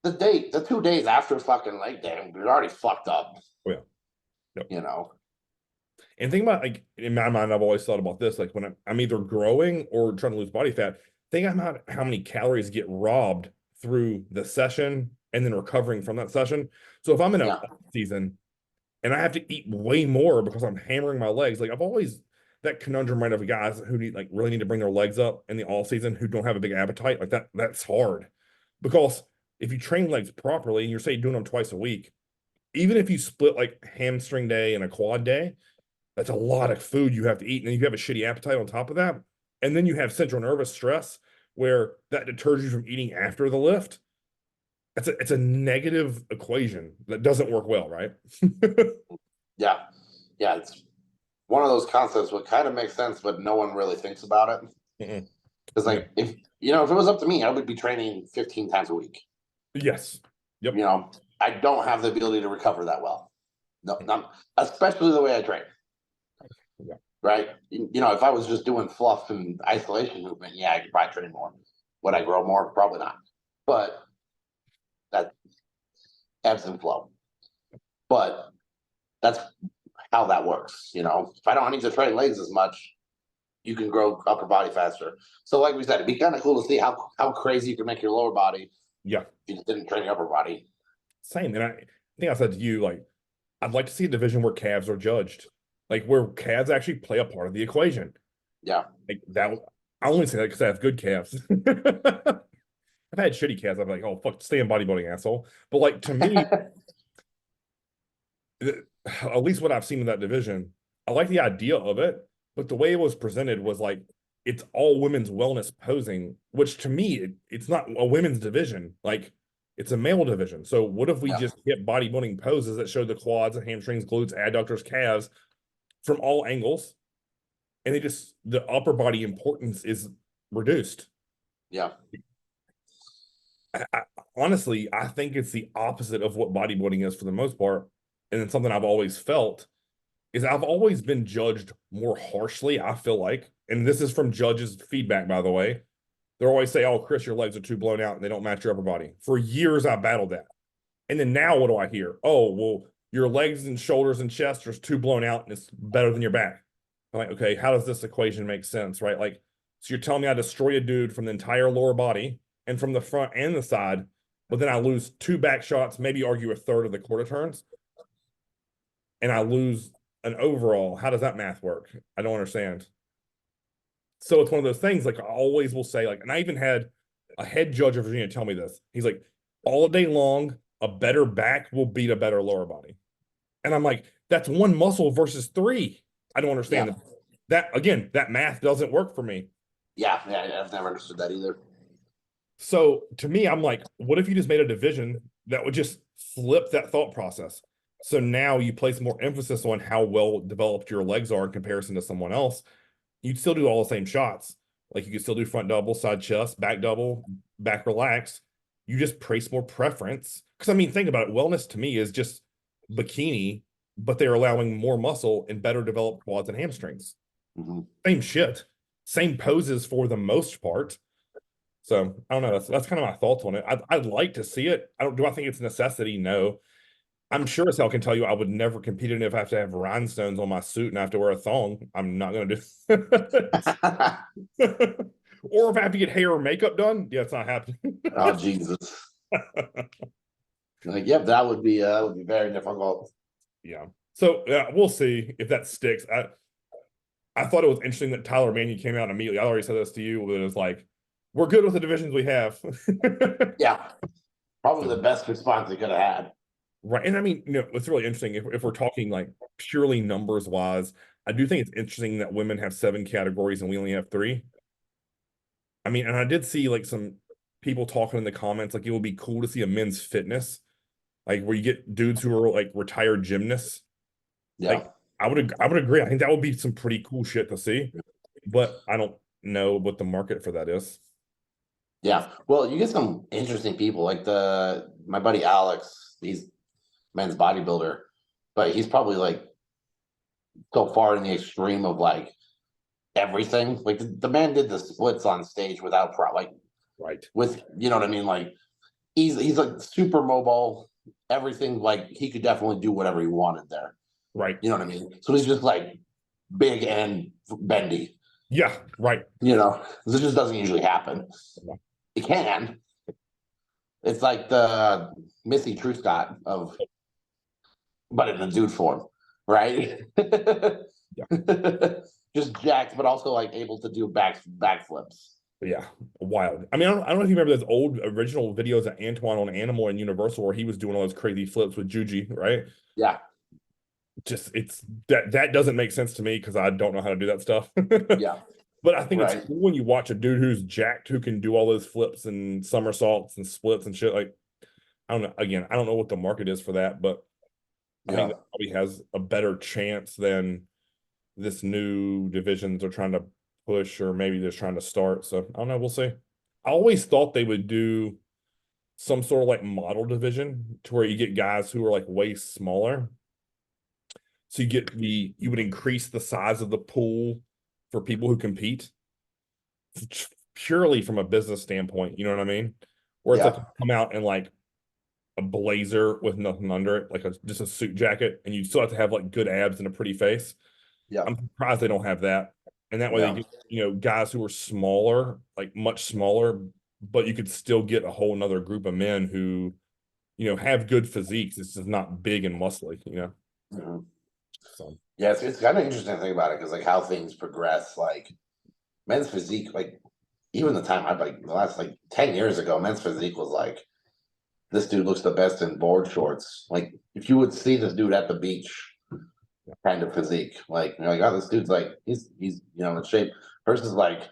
Speaker 2: the 2 days after fucking leg day, we're already fucked up.
Speaker 1: Oh, yeah. Yep.
Speaker 2: You know.
Speaker 1: And think about, like, in my mind, I've always thought about this, like, when I'm either growing or trying to lose body fat, think about how many calories get robbed through the session and then recovering from that session. So if I'm in a season and I have to eat way more because I'm hammering my legs, like, I've always that conundrum, right, of guys who really need to bring their legs up in the off season who don't have a big appetite, like that's hard. Because if you train legs properly and you're, say, doing them twice a week, even if you split like hamstring day and a quad day, that's a lot of food you have to eat. And then you have a shitty appetite on top of that. And then you have central nervous stress where that deters you from eating after the lift. It's a negative equation that doesn't work well, right?
Speaker 2: Yeah. It's one of those concepts what kind of makes sense, but no one really thinks about it. Because like, if it was up to me, I would be training 15 times a week.
Speaker 1: Yes. Yep.
Speaker 2: You know, I don't have the ability to recover that well. No, not, especially the way I train.
Speaker 1: Yeah.
Speaker 2: Right. You know, if I was just doing fluff and isolation movement, I could probably train more. Would I grow more? Probably not. But that ebbs and flow. But that's how that works. You know, if I don't need to train legs as much, you can grow upper body faster. So like we said, it'd be kind of cool to see how crazy you can make your lower body.
Speaker 1: Yeah.
Speaker 2: If you didn't train your upper body. Same.
Speaker 1: And I think I said to you, like, I'd like to see a division where calves are judged. Like, where calves actually play a part of the equation.
Speaker 2: Yeah.
Speaker 1: Like that. I only say that because I have good calves. I've had shitty calves. I'm like, oh, fuck, stay in bodybuilding, asshole. But like, to me, at least what I've seen in that division, I like the idea of it, but the way it was presented was like, it's all women's wellness posing, which to me, it's not a women's division. Like, it's a male division. So what if we just get bodybuilding poses that show the quads and hamstrings, glutes, adductors, calves from all angles, and the upper body importance is reduced.
Speaker 2: Yeah.
Speaker 1: Honestly, I think it's the opposite of what bodybuilding is for the most part. And it's something I've always felt is I've always been judged more harshly, I feel like. And this is from judges' feedback, by the way. They always say, oh, Chris, your legs are too blown out and they don't match your upper body. For years, I battled that. And then now what do I hear? Oh, well, your legs and shoulders and chest are too blown out and it's better than your back. I'm like, okay, how does this equation make sense, right? Like, so you're telling me I destroy a dude from the entire lower body and from the front and the side, but then I lose 2 back shots, maybe argue a third of the quarter turns, and I lose an overall. How does that math work? I don't understand. So it's one of those things, like I always will say, like, and I even had a head judge of Virginia tell me this. He's like, all day long, a better back will beat a better lower body. And I'm like, that's 1 muscle versus 3. I don't understand that. Again, that math doesn't work for me.
Speaker 2: Yeah, I've never understood that either.
Speaker 1: So to me, I'm like, what if you just made a division that would just flip that thought process? So now you place more emphasis on how well developed your legs are in comparison to someone else. You'd still do all the same shots. Like you could still do front double, side chest, back double, back relax. You just place more preference. Because I mean, think about it. Wellness to me is just bikini, but they're allowing more muscle and better developed quads and hamstrings. Same shit. Same poses for the most part. So I don't know. That's kind of my thoughts on it. I'd like to see it. Do I think it's a necessity? No. I'm sure as hell can tell you I would never compete in it if I have to have rhinestones on my suit and I have to wear a thong. I'm not going to do or if I have to get hair or makeup done. Yeah, it's not happening.
Speaker 2: Oh, Jesus. Like, yep, that would be very difficult.
Speaker 1: Yeah. So we'll see if that sticks. I thought it was interesting that Tyler Mannion came out immediately. I already said this to you, but it was like, we're good with the divisions we have.
Speaker 2: Yeah. Probably the best response he could have had.
Speaker 1: Right. And I mean, it's really interesting if we're talking like purely numbers wise. I do think it's interesting that women have 7 categories and we only have 3. I mean, and I did see like some people talking in the comments, like it would be cool to see a men's fitness, like where you get dudes who are like retired gymnasts.
Speaker 2: Yeah.
Speaker 1: Like I would agree. I think that would be some pretty cool shit to see, but I don't know what the market for that is.
Speaker 2: Yeah. Well, you get some interesting people like my buddy Alex, he's men's bodybuilder, but he's probably like so far in the extreme of like everything. Like the man did the splits on stage without
Speaker 1: right.
Speaker 2: With, you know what I mean? Like he's like super mobile, everything, like he could definitely do whatever he wanted there.
Speaker 1: Right.
Speaker 2: You know what I mean? So he's just like big and bendy.
Speaker 1: Yeah, right.
Speaker 2: You know, this just doesn't usually happen. Yeah. It can. It's like the Missy Truscott but in a dude form, right? Yeah. Just jacked, but also like able to do backflips.
Speaker 1: Yeah, wild. I mean, I don't know if you remember those old original videos of Antoine on Animal and Universal where he was doing all those crazy flips with Juji, right?
Speaker 2: Yeah.
Speaker 1: Just it's that doesn't make sense to me because I don't know how to do that stuff.
Speaker 2: Yeah.
Speaker 1: But I think it's cool when you watch a dude who's jacked who can do all those flips and somersaults and splits and shit. Like, I don't know. Again, I don't know what the market is for that, but I think that probably has a better chance than this new divisions are trying to push, or maybe they're trying to start. So I don't know. We'll see. I always thought they would do some sort of like model division to where you get guys who are like way smaller. So you would increase the size of the pool for people who compete purely from a business standpoint. You know what I mean? Where it's like come out in like a blazer with nothing under it, like just a suit jacket, and you still have to have like good abs and a pretty face.
Speaker 2: Yeah.
Speaker 1: I'm surprised they don't have that. And that way they get, guys who are smaller, like much smaller, but you could still get a whole nother group of men who, have good physiques. It's just not big and muscly,
Speaker 2: Mm-hmm.
Speaker 1: So
Speaker 2: yeah, it's kind of interesting to think about it because like how things progress, like men's physique, like even the time the last like 10 years ago, men's physique was like, this dude looks the best in board shorts. Like if you would see this dude at the beach, kind of physique, like you're like, oh, this dude's like he's in shape. Versus like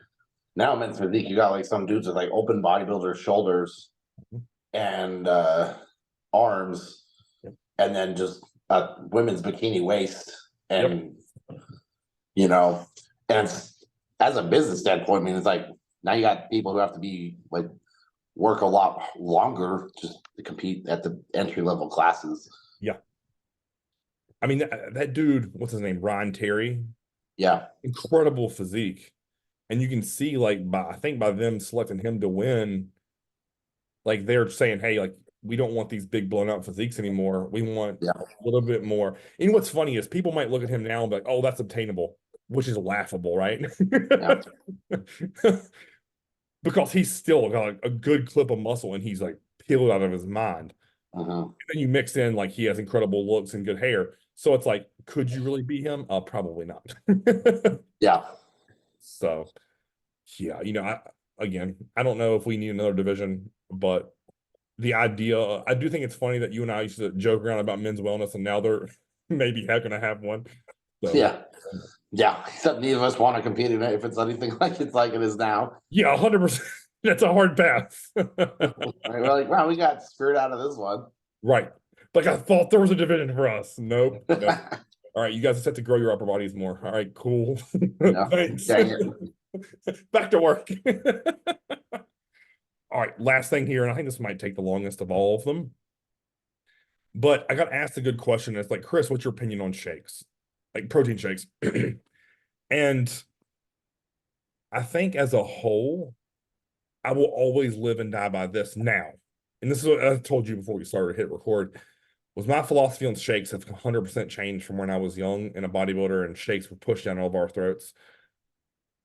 Speaker 2: now men's physique, you got like some dudes with like open bodybuilder shoulders and arms, and then just women's bikini waist, and And it's, as a business standpoint, I mean, it's like now you got people who have to be like work a lot longer just to compete at the entry level classes.
Speaker 1: Yeah. I mean, that dude, what's his name? Ron Terry.
Speaker 2: Yeah.
Speaker 1: Incredible physique. And you can see, like, I think by them selecting him to win, like they're saying, hey, like, we don't want these big blown out physiques anymore. We want a little bit more. And what's funny is people might look at him now and be like, oh, that's obtainable, which is laughable, right? Yeah. Because he's still got a good clip of muscle and he's like peeled out of his mind. And then you mix in like he has incredible looks and good hair. So it's like, could you really beat him? Probably not.
Speaker 2: Yeah.
Speaker 1: So, yeah, I don't know if we need another division, but the idea, I do think it's funny that you and I used to joke around about men's wellness, and now they're maybe going to have one.
Speaker 2: So, yeah. Yeah. Except neither of us want to compete in it if it's anything like it is now.
Speaker 1: Yeah, 100%. That's a hard pass.
Speaker 2: We're like, wow, we got screwed out of this one.
Speaker 1: Right. Like I thought there was a division for us. Nope. All right, you guys just have to grow your upper bodies more. All right, cool. Thanks. Back to work. All right, last thing here, and I think this might take the longest of all of them. But I got asked a good question. It's like, Chris, what's your opinion on shakes? Like protein shakes. And I think as a whole, I will always live and die by this now. And this is what I told you before we started hit record, was my philosophy on shakes have 100% changed from when I was young and a bodybuilder and shakes were pushed down all of our throats.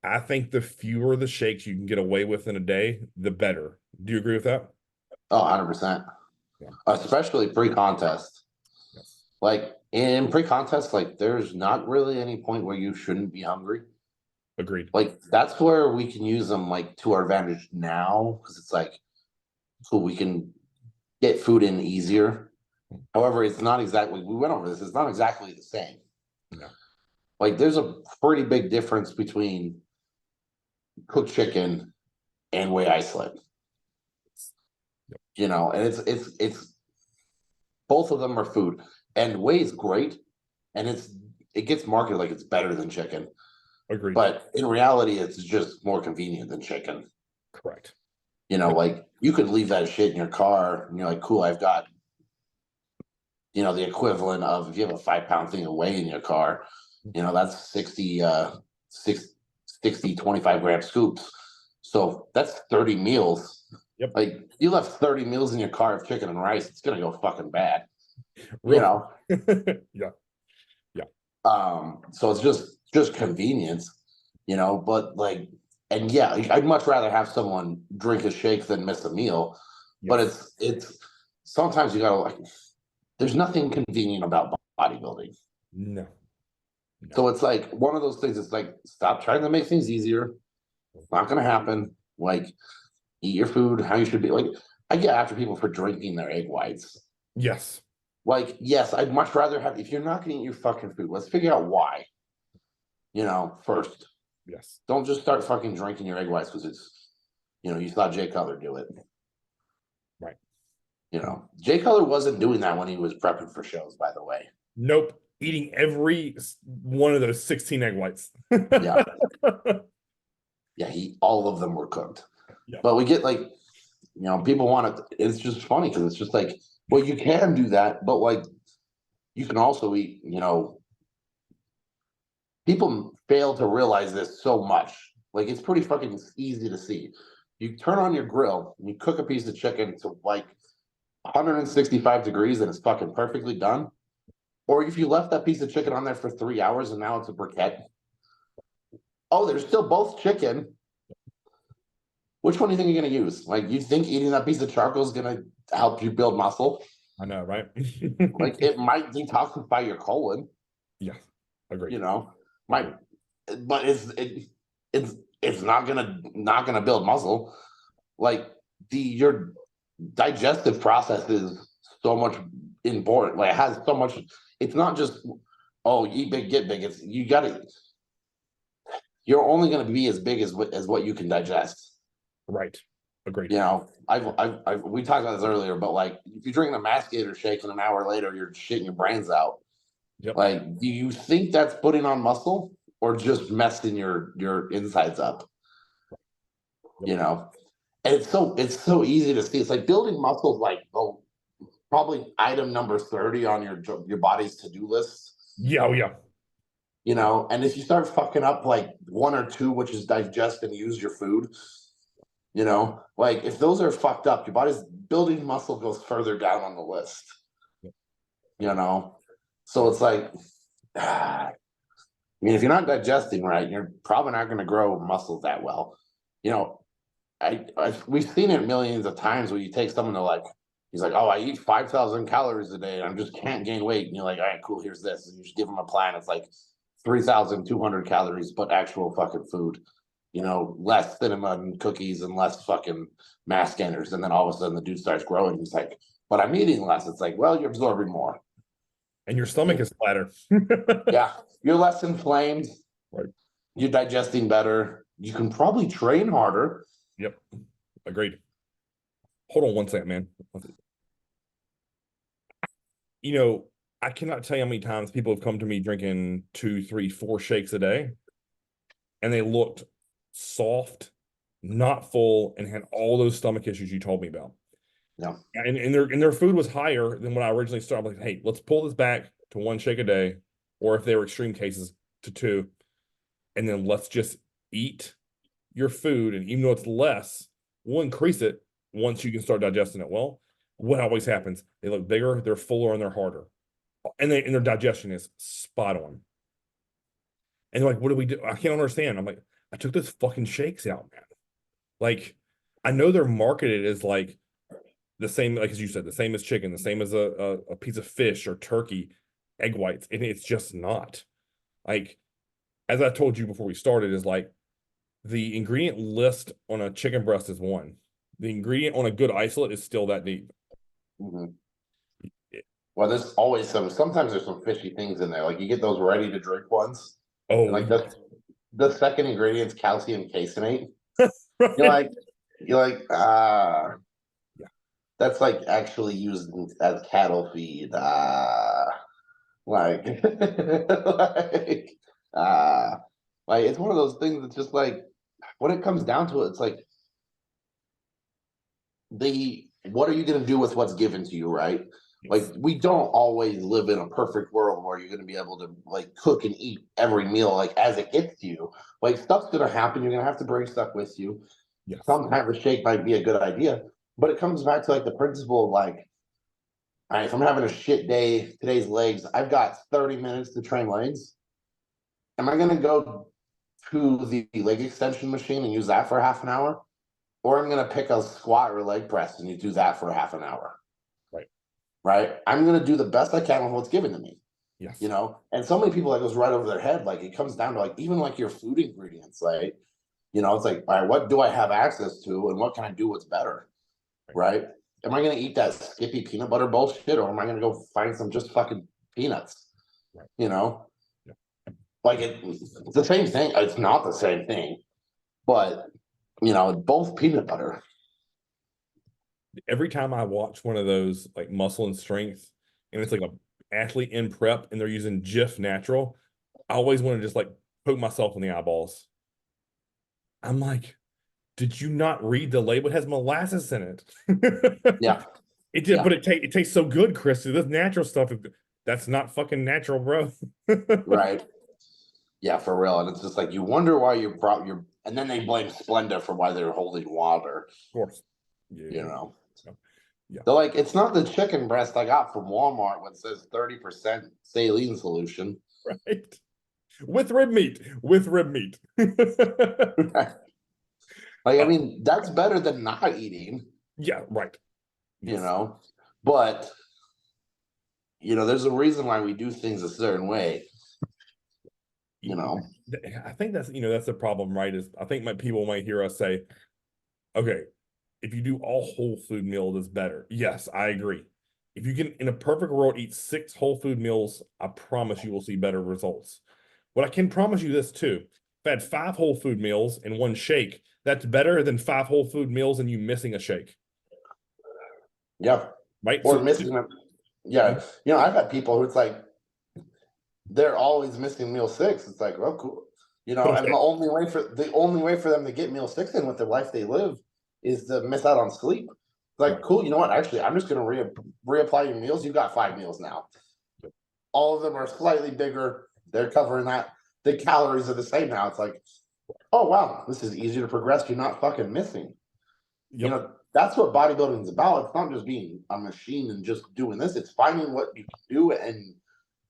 Speaker 1: I think the fewer the shakes you can get away with in a day, the better. Do you agree with that?
Speaker 2: Oh, 100%. Yeah. Especially pre-contest. Yes. Like in pre-contest, like there's not really any point where you shouldn't be hungry.
Speaker 1: Agreed.
Speaker 2: Like that's where we can use them like to our advantage now, because it's like, so we can get food in easier. However, it's not exactly, we went over this, it's not exactly the same. No. Like there's a pretty big difference between cooked chicken and whey isolate. Yep. You know, and it's both of them are food. And whey is great, and it gets marketed like it's better than chicken.
Speaker 1: Agreed.
Speaker 2: But in reality, it's just more convenient than chicken.
Speaker 1: Correct.
Speaker 2: You know, like you could leave that shit in your car and you're like, cool, I've got, you know, the equivalent of if you have a 5-pound thing of whey in your car, you know, that's 60 25-gram scoops. So that's 30 meals.
Speaker 1: Yep.
Speaker 2: Like you left 30 meals in your car of chicken and rice, it's gonna go fucking bad. You know?
Speaker 1: Yeah. Yeah.
Speaker 2: So it's just convenience, you know, but like, and yeah, I'd much rather have someone drink a shake than miss a meal. Yes. But it's sometimes you gotta like, there's nothing convenient about bodybuilding.
Speaker 1: No.
Speaker 2: So it's like one of those things. It's like, stop trying to make things easier. It's not going to happen. Like, eat your food how you should be. Like, I get after people for drinking their egg whites.
Speaker 1: Yes.
Speaker 2: Like, yes, I'd much rather have, if you're not going to eat your fucking food, let's figure out why, you know, first.
Speaker 1: Yes.
Speaker 2: Don't just start fucking drinking your egg whites because it's, you know, you saw Jay Cutler do it.
Speaker 1: Right.
Speaker 2: You know, Jay Cutler wasn't doing that when he was prepping for shows, by the way.
Speaker 1: Nope. Eating every one of those 16 egg whites.
Speaker 2: Yeah. Yeah, all of them were cooked. Yeah. But we get like, you know, people want it. It's just funny because it's just like, well, you can do that, but like, you can also eat, you know, people fail to realize this so much. Like, it's pretty fucking easy to see. You turn on your grill and you cook a piece of chicken to like 165 degrees and it's fucking perfectly done. Or if you left that piece of chicken on there for 3 hours and now it's a briquette. Oh, there's still both chicken. Which one do you think you're going to use? Like, you think eating that piece of charcoal is going to help you build muscle?
Speaker 1: I know, right?
Speaker 2: Like, it might detoxify your colon.
Speaker 1: Yeah, agreed.
Speaker 2: You know, but it's not gonna build muscle. Like your digestive process is so much important. Like, it has so much. It's not just, oh, eat big, get big. It's you're only going to be as big as what you can digest.
Speaker 1: Right. Agreed.
Speaker 2: You know, we talked about this earlier, but like, if you drink the Masticator shake and an hour later you're shitting your brains out. Yep. Like, do you think that's putting on muscle, or just messing your insides up. You know, and it's so easy to see. It's like building muscles, like probably item number 30 on your body's to-do list.
Speaker 1: Yeah, oh, yeah.
Speaker 2: You know, and if you start fucking up like one or two, which is digest and use your food, you know, like if those are fucked up, your body's building muscle goes further down on the list. You know, so it's like, I mean, if you're not digesting right, you're probably not going to grow muscles that well. You know, we've seen it millions of times where you take someone to like, he's like, oh, I eat 5,000 calories a day and I just can't gain weight. And you're like, all right, cool, here's this. And you just give them a plan. It's like 3,200 calories, but actual fucking food. You know, less cinnamon cookies and less fucking mass gainers. And then all of a sudden the dude starts growing. He's like, but I'm eating less. It's like, well, you're absorbing more.
Speaker 1: And your stomach is flatter.
Speaker 2: Yeah, you're less inflamed.
Speaker 1: Right.
Speaker 2: You're digesting better. You can probably train harder.
Speaker 1: Yep. Agreed. Hold on one second, man. You know, I cannot tell you how many times people have come to me drinking 2, 3, 4 shakes a day, and they looked soft, not full, and had all those stomach issues you told me about.
Speaker 2: Yeah.
Speaker 1: And their food was higher than when I originally started. I'm like, hey, let's pull this back to 1 shake a day, or if they were extreme cases, to 2, and then let's just eat your food. And even though it's less, we'll increase it once you can start digesting it. Well, what always happens? They look bigger, they're fuller, and they're harder, and their digestion is spot on. And they're like, what do we do? I can't understand. I'm like, I took those fucking shakes out, man. Like, I know they're marketed as like the same, like as you said, the same as chicken, the same as a piece of fish or turkey, egg whites, and it's just not. Like, as I told you before we started, is like the ingredient list on a chicken breast is 1. The ingredient on a good isolate is still that deep.
Speaker 2: Mm-hmm. Well, there's always sometimes there's some fishy things in there. Like you get those ready to drink ones.
Speaker 1: Oh,
Speaker 2: like the second ingredient's calcium caseinate.
Speaker 1: Right.
Speaker 2: You're like, yeah. That's like actually used as cattle feed. Like, like it's one of those things that's just like, when it comes down to it, it's like what are you going to do with what's given to you, right? Like we don't always live in a perfect world where you're going to be able to like cook and eat every meal like as it gets to you. Like stuff's going to happen. You're going to have to bring stuff with you.
Speaker 1: Yes.
Speaker 2: Some kind of a shake might be a good idea, but it comes back to like the principle of like, all right, if I'm having a shit day, today's legs, I've got 30 minutes to train legs. Am I going to go to the leg extension machine and use that for half an hour? Or I'm going to pick a squat or leg press and you do that for half an hour. Right. I'm going to do the best I can with what's given to me.
Speaker 1: Yes.
Speaker 2: You know, and so many people that goes right over their head. Like it comes down to like, even like your food ingredients, like, you know, it's like, all right, what do I have access to and what can I do what's better? Right. Am I going to eat that Skippy peanut butter bullshit or am I going to go find some just fucking peanuts? Right. You know, like it's the same thing. It's not the same thing, but you know, both peanut butter.
Speaker 1: Every time I watch one of those like Muscle and Strength, and it's like a athlete in prep and they're using Jif Natural, I always want to just like poke myself in the eyeballs. I'm like, did you not read the label? It has molasses in it.
Speaker 2: Yeah.
Speaker 1: It did, but it tastes so good, Chris. This natural stuff, that's not fucking natural, bro.
Speaker 2: Right. Yeah, for real. And it's just like you wonder why you're and then they blame Splenda for why they're holding water.
Speaker 1: Of course. Yeah.
Speaker 2: You know.
Speaker 1: Yeah.
Speaker 2: They're like, it's not the chicken breast I got from Walmart when it says 30% saline solution.
Speaker 1: Right. With rib meat.
Speaker 2: Like, I mean, that's better than not eating.
Speaker 1: Yeah, right.
Speaker 2: You know, but you know, there's a reason why we do things a certain way. You know,
Speaker 1: I think that's that's the problem, right? Is I think people might hear us say, okay, if you do all whole food meal, that's better. Yes, I agree. If you can, in a perfect world, eat 6 whole food meals, I promise you will see better results. But I can promise you this too. If I had 5 whole food meals and 1 shake, that's better than 5 whole food meals and you missing a shake.
Speaker 2: Yeah.
Speaker 1: Right.
Speaker 2: Or missing them. Yeah. You know, I've had people who it's like, they're always missing meal 6. It's like, well, cool. You know, and the only way for them to get meal 6 in with the life they live is to miss out on sleep. Like, cool, you know what? Actually, I'm just gonna reapply your meals. You got 5 meals now. All of them are slightly bigger. They're covering that. The calories are the same now. It's like, oh wow, this is easier to progress. You're not fucking missing. You know, that's what bodybuilding is about. It's not just being a machine and just doing this. It's finding what you can do. And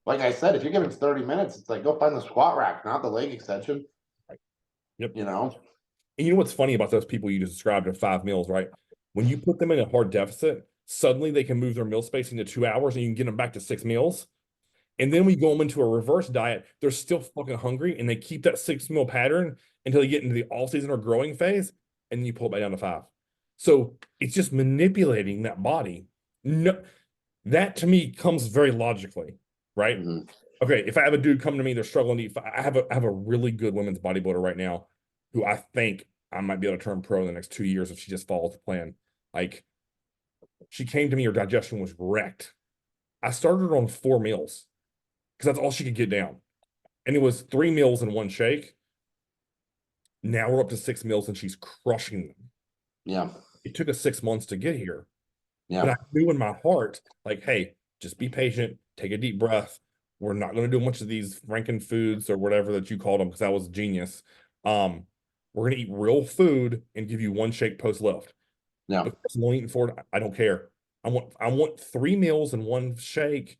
Speaker 2: like I said, if you're getting 30 minutes, it's like go find the squat rack, not the leg extension.
Speaker 1: Yep.
Speaker 2: You know?
Speaker 1: And you know what's funny about those people you just described in 5 meals, right? When you put them in a hard deficit, suddenly they can move their meal spacing to 2 hours and you can get them back to 6 meals. And then we go them into a reverse diet, they're still fucking hungry and they keep that 6 meal pattern until they get into the all season or growing phase, and then you pull it back down to 5. So it's just manipulating that body. No, that to me comes very logically, right?
Speaker 2: Mhm.
Speaker 1: Okay, if I have a dude come to me, they're struggling to eat. I have a really good women's bodybuilder right now who I think I might be able to turn pro in the next 2 years if she just follows the plan. Like, she came to me, her digestion was wrecked. I started her on 4 meals because that's all she could get down. And it was 3 meals and 1 shake. Now we're up to 6 meals and she's crushing them.
Speaker 2: Yeah.
Speaker 1: It took us 6 months to get here.
Speaker 2: Yeah.
Speaker 1: But I knew in my heart, like, hey, just be patient, take a deep breath. We're not going to do much of these Franken foods or whatever that you called them, because that was genius. We're going to eat real food and give you 1 shake post lift.
Speaker 2: Yeah.
Speaker 1: If I'm only eating 4, I don't care. I want 3 meals and 1 shake,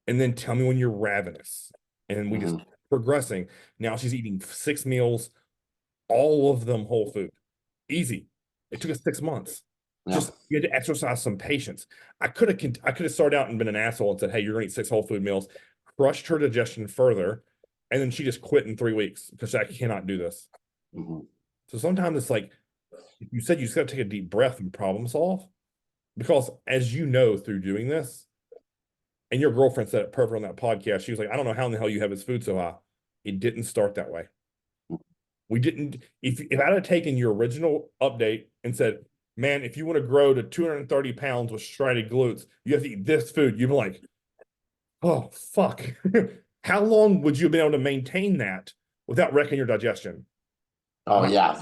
Speaker 1: and then tell me when you're ravenous. And we just progressing. Now she's eating 6 meals, all of them whole food. Easy. It took us 6 months.
Speaker 2: Yeah.
Speaker 1: Just you had to exercise some patience. I could have started out and been an asshole and said, hey, you're gonna eat 6 whole food meals, crushed her digestion further, and then she just quit in 3 weeks because I cannot do this. So sometimes it's like you said, you just got to take a deep breath and problem solve, because as you know through doing this, and your girlfriend said it perfect on that podcast. She was like, I don't know how in the hell you have his food so high. It didn't start that way. We didn't. If I'd have taken your original update and said, man, if you want to grow to 230 pounds with shredded glutes, you have to eat this food, you'd be like, oh, fuck. How long would you have been able to maintain that without wrecking your digestion?
Speaker 2: Oh, yeah.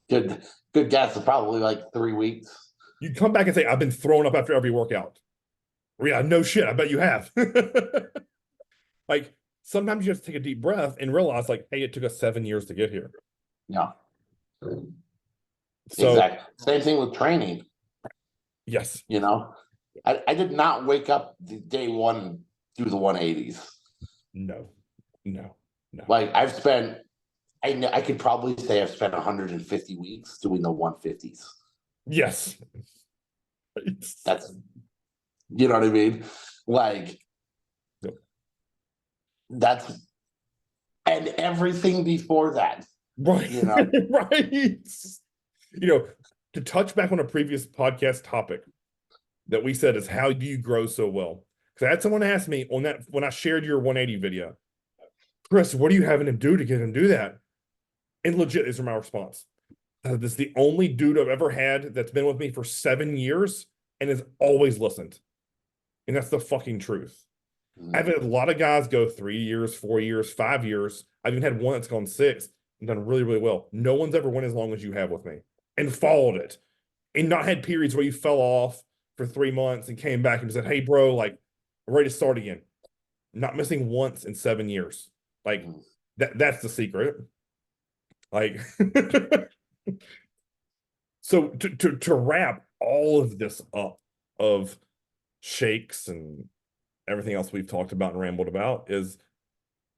Speaker 2: Good guess. Probably like 3 weeks.
Speaker 1: You'd come back and say, I've been throwing up after every workout. Yeah, no shit. I bet you have. Like, sometimes you have to take a deep breath and realize, like, hey, it took us 7 years to get here.
Speaker 2: Yeah.
Speaker 1: So,
Speaker 2: exactly. Same thing with training.
Speaker 1: Yes.
Speaker 2: You know, I did not wake up day one do the 180s.
Speaker 1: No.
Speaker 2: Like I've spent, I could probably say I've spent 150 weeks doing the 150s.
Speaker 1: Yes.
Speaker 2: That's, you know what I mean? Like,
Speaker 1: yep.
Speaker 2: That's, and everything before that.
Speaker 1: Right.
Speaker 2: You know?
Speaker 1: Right. You know, to touch back on a previous podcast topic that we said is, how do you grow so well? Because I had someone ask me on that when I shared your 180 video, Chris, what are you having him do to get him to do that? And legit, these are my response. This is the only dude I've ever had that's been with me for 7 years and has always listened. And that's the fucking truth. I've had a lot of guys go 3 years, 4 years, 5 years. I've even had one that's gone 6 and done really, really well. No one's ever went as long as you have with me and followed it, and not had periods where you fell off for 3 months and came back and said, hey, bro, like, I'm ready to start again. Not missing once in 7 years. Like, that's the secret. Like, so to wrap all of this up of shakes and everything else we've talked about and rambled about is,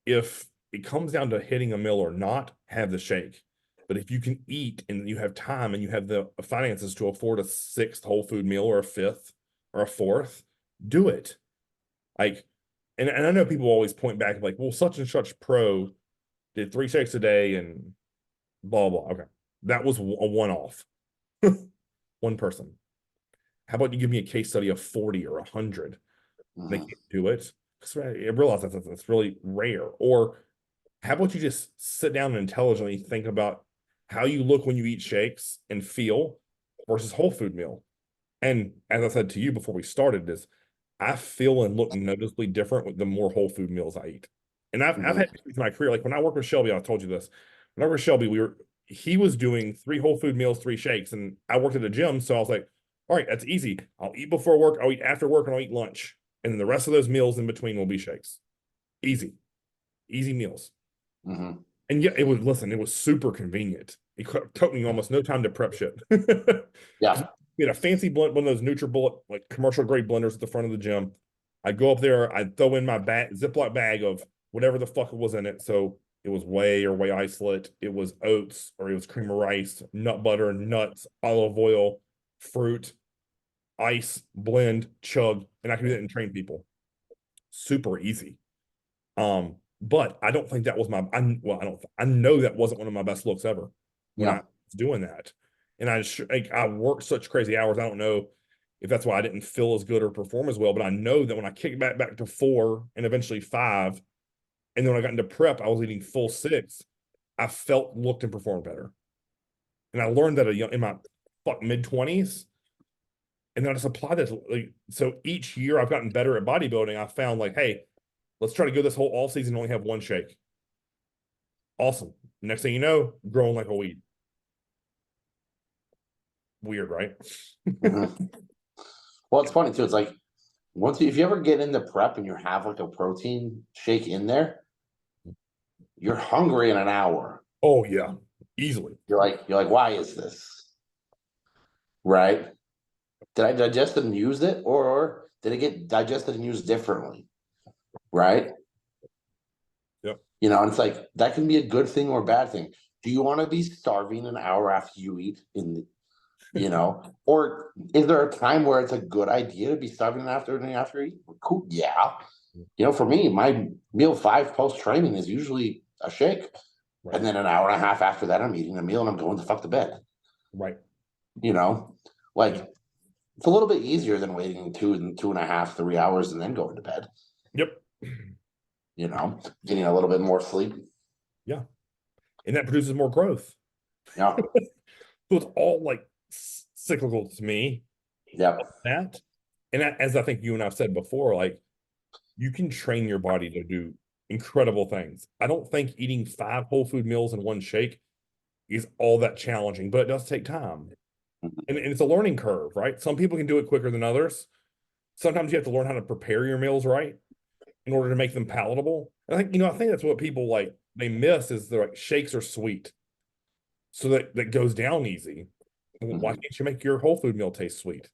Speaker 1: if it comes down to hitting a meal or not, have the shake. But if you can eat and you have time and you have the finances to afford a 6th whole food meal or a 5th or a 4th, do it. Like, and I know people always point back like, well, such and such pro did 3 shakes a day and blah, blah. Okay. That was a one-off. One person. How about you give me a case study of 40 or 100? They can't do it. Because I realize that's really rare. Or how about you just sit down and intelligently think about how you look when you eat shakes and feel versus whole food meal. And as I said to you before we started this, I feel and look noticeably different with the more whole food meals I eat. And I've had in my career, like when I worked with Shelby, I told you this. When I worked with Shelby, he was doing 3 whole food meals, 3 shakes, and I worked at a gym, so I was like, all right, that's easy. I'll eat before work, I'll eat after work, and I'll eat lunch. And then the rest of those meals in between will be shakes. Easy. Easy meals. And yeah, it was super convenient. It took me almost no time to prep shit.
Speaker 2: Yeah.
Speaker 1: We had a fancy blend, one of those NutriBullet, like commercial grade blenders at the front of the gym. I'd go up there, I'd throw in my Ziploc bag of whatever the fuck was in it. So it was whey or whey isolate, it was oats, or it was cream of rice, nut butter, nuts, olive oil, fruit, ice, blend, chug, and I can do that and train people. Super easy. But I don't think that was I know that wasn't one of my best looks ever when I was doing that. And I worked such crazy hours. I don't know if that's why I didn't feel as good or perform as well, but I know that when I kicked back to 4 and eventually 5, and then when I got into prep, I was eating full 6, I felt, looked, and performed better. And I learned that in my mid-20s. And then I just applied this. So each year I've gotten better at bodybuilding. I found like, hey, let's try to go this whole all season and only have 1 shake. Awesome. Next thing you know, growing like a weed. Weird, right?
Speaker 2: Well, it's funny too. It's like if you ever get into prep and you have like a protein shake in there, you're hungry in an hour.
Speaker 1: Oh yeah, easily.
Speaker 2: You're like, why is this? Right? Did I digest it and use it, or did it get digested and used differently? Right?
Speaker 1: Yep.
Speaker 2: You know, and it's like that can be a good thing or a bad thing. Do you want to be starving an hour after you eat or is there a time where it's a good idea to be starving after you eat? Cool. Yeah. For me, my meal 5 post training is usually a shake. Right. And then an hour and a half after that, I'm eating a meal and I'm going the fuck to bed.
Speaker 1: Right.
Speaker 2: It's a little bit easier than waiting 2.5, 3 hours and then going to bed.
Speaker 1: Yep.
Speaker 2: Getting a little bit more sleep.
Speaker 1: Yeah. And that produces more growth.
Speaker 2: Yeah.
Speaker 1: So it's all like cyclical to me.
Speaker 2: Yeah.
Speaker 1: That. And as I think you and I've said before, like you can train your body to do incredible things. I don't think eating 5 whole food meals in 1 shake is all that challenging, but it does take time. And it's a learning curve, right? Some people can do it quicker than others. Sometimes you have to learn how to prepare your meals right in order to make them palatable. And I think that's what people like, they miss is they're like shakes are sweet. So that goes down easy. Why can't you make your whole food meal taste sweet?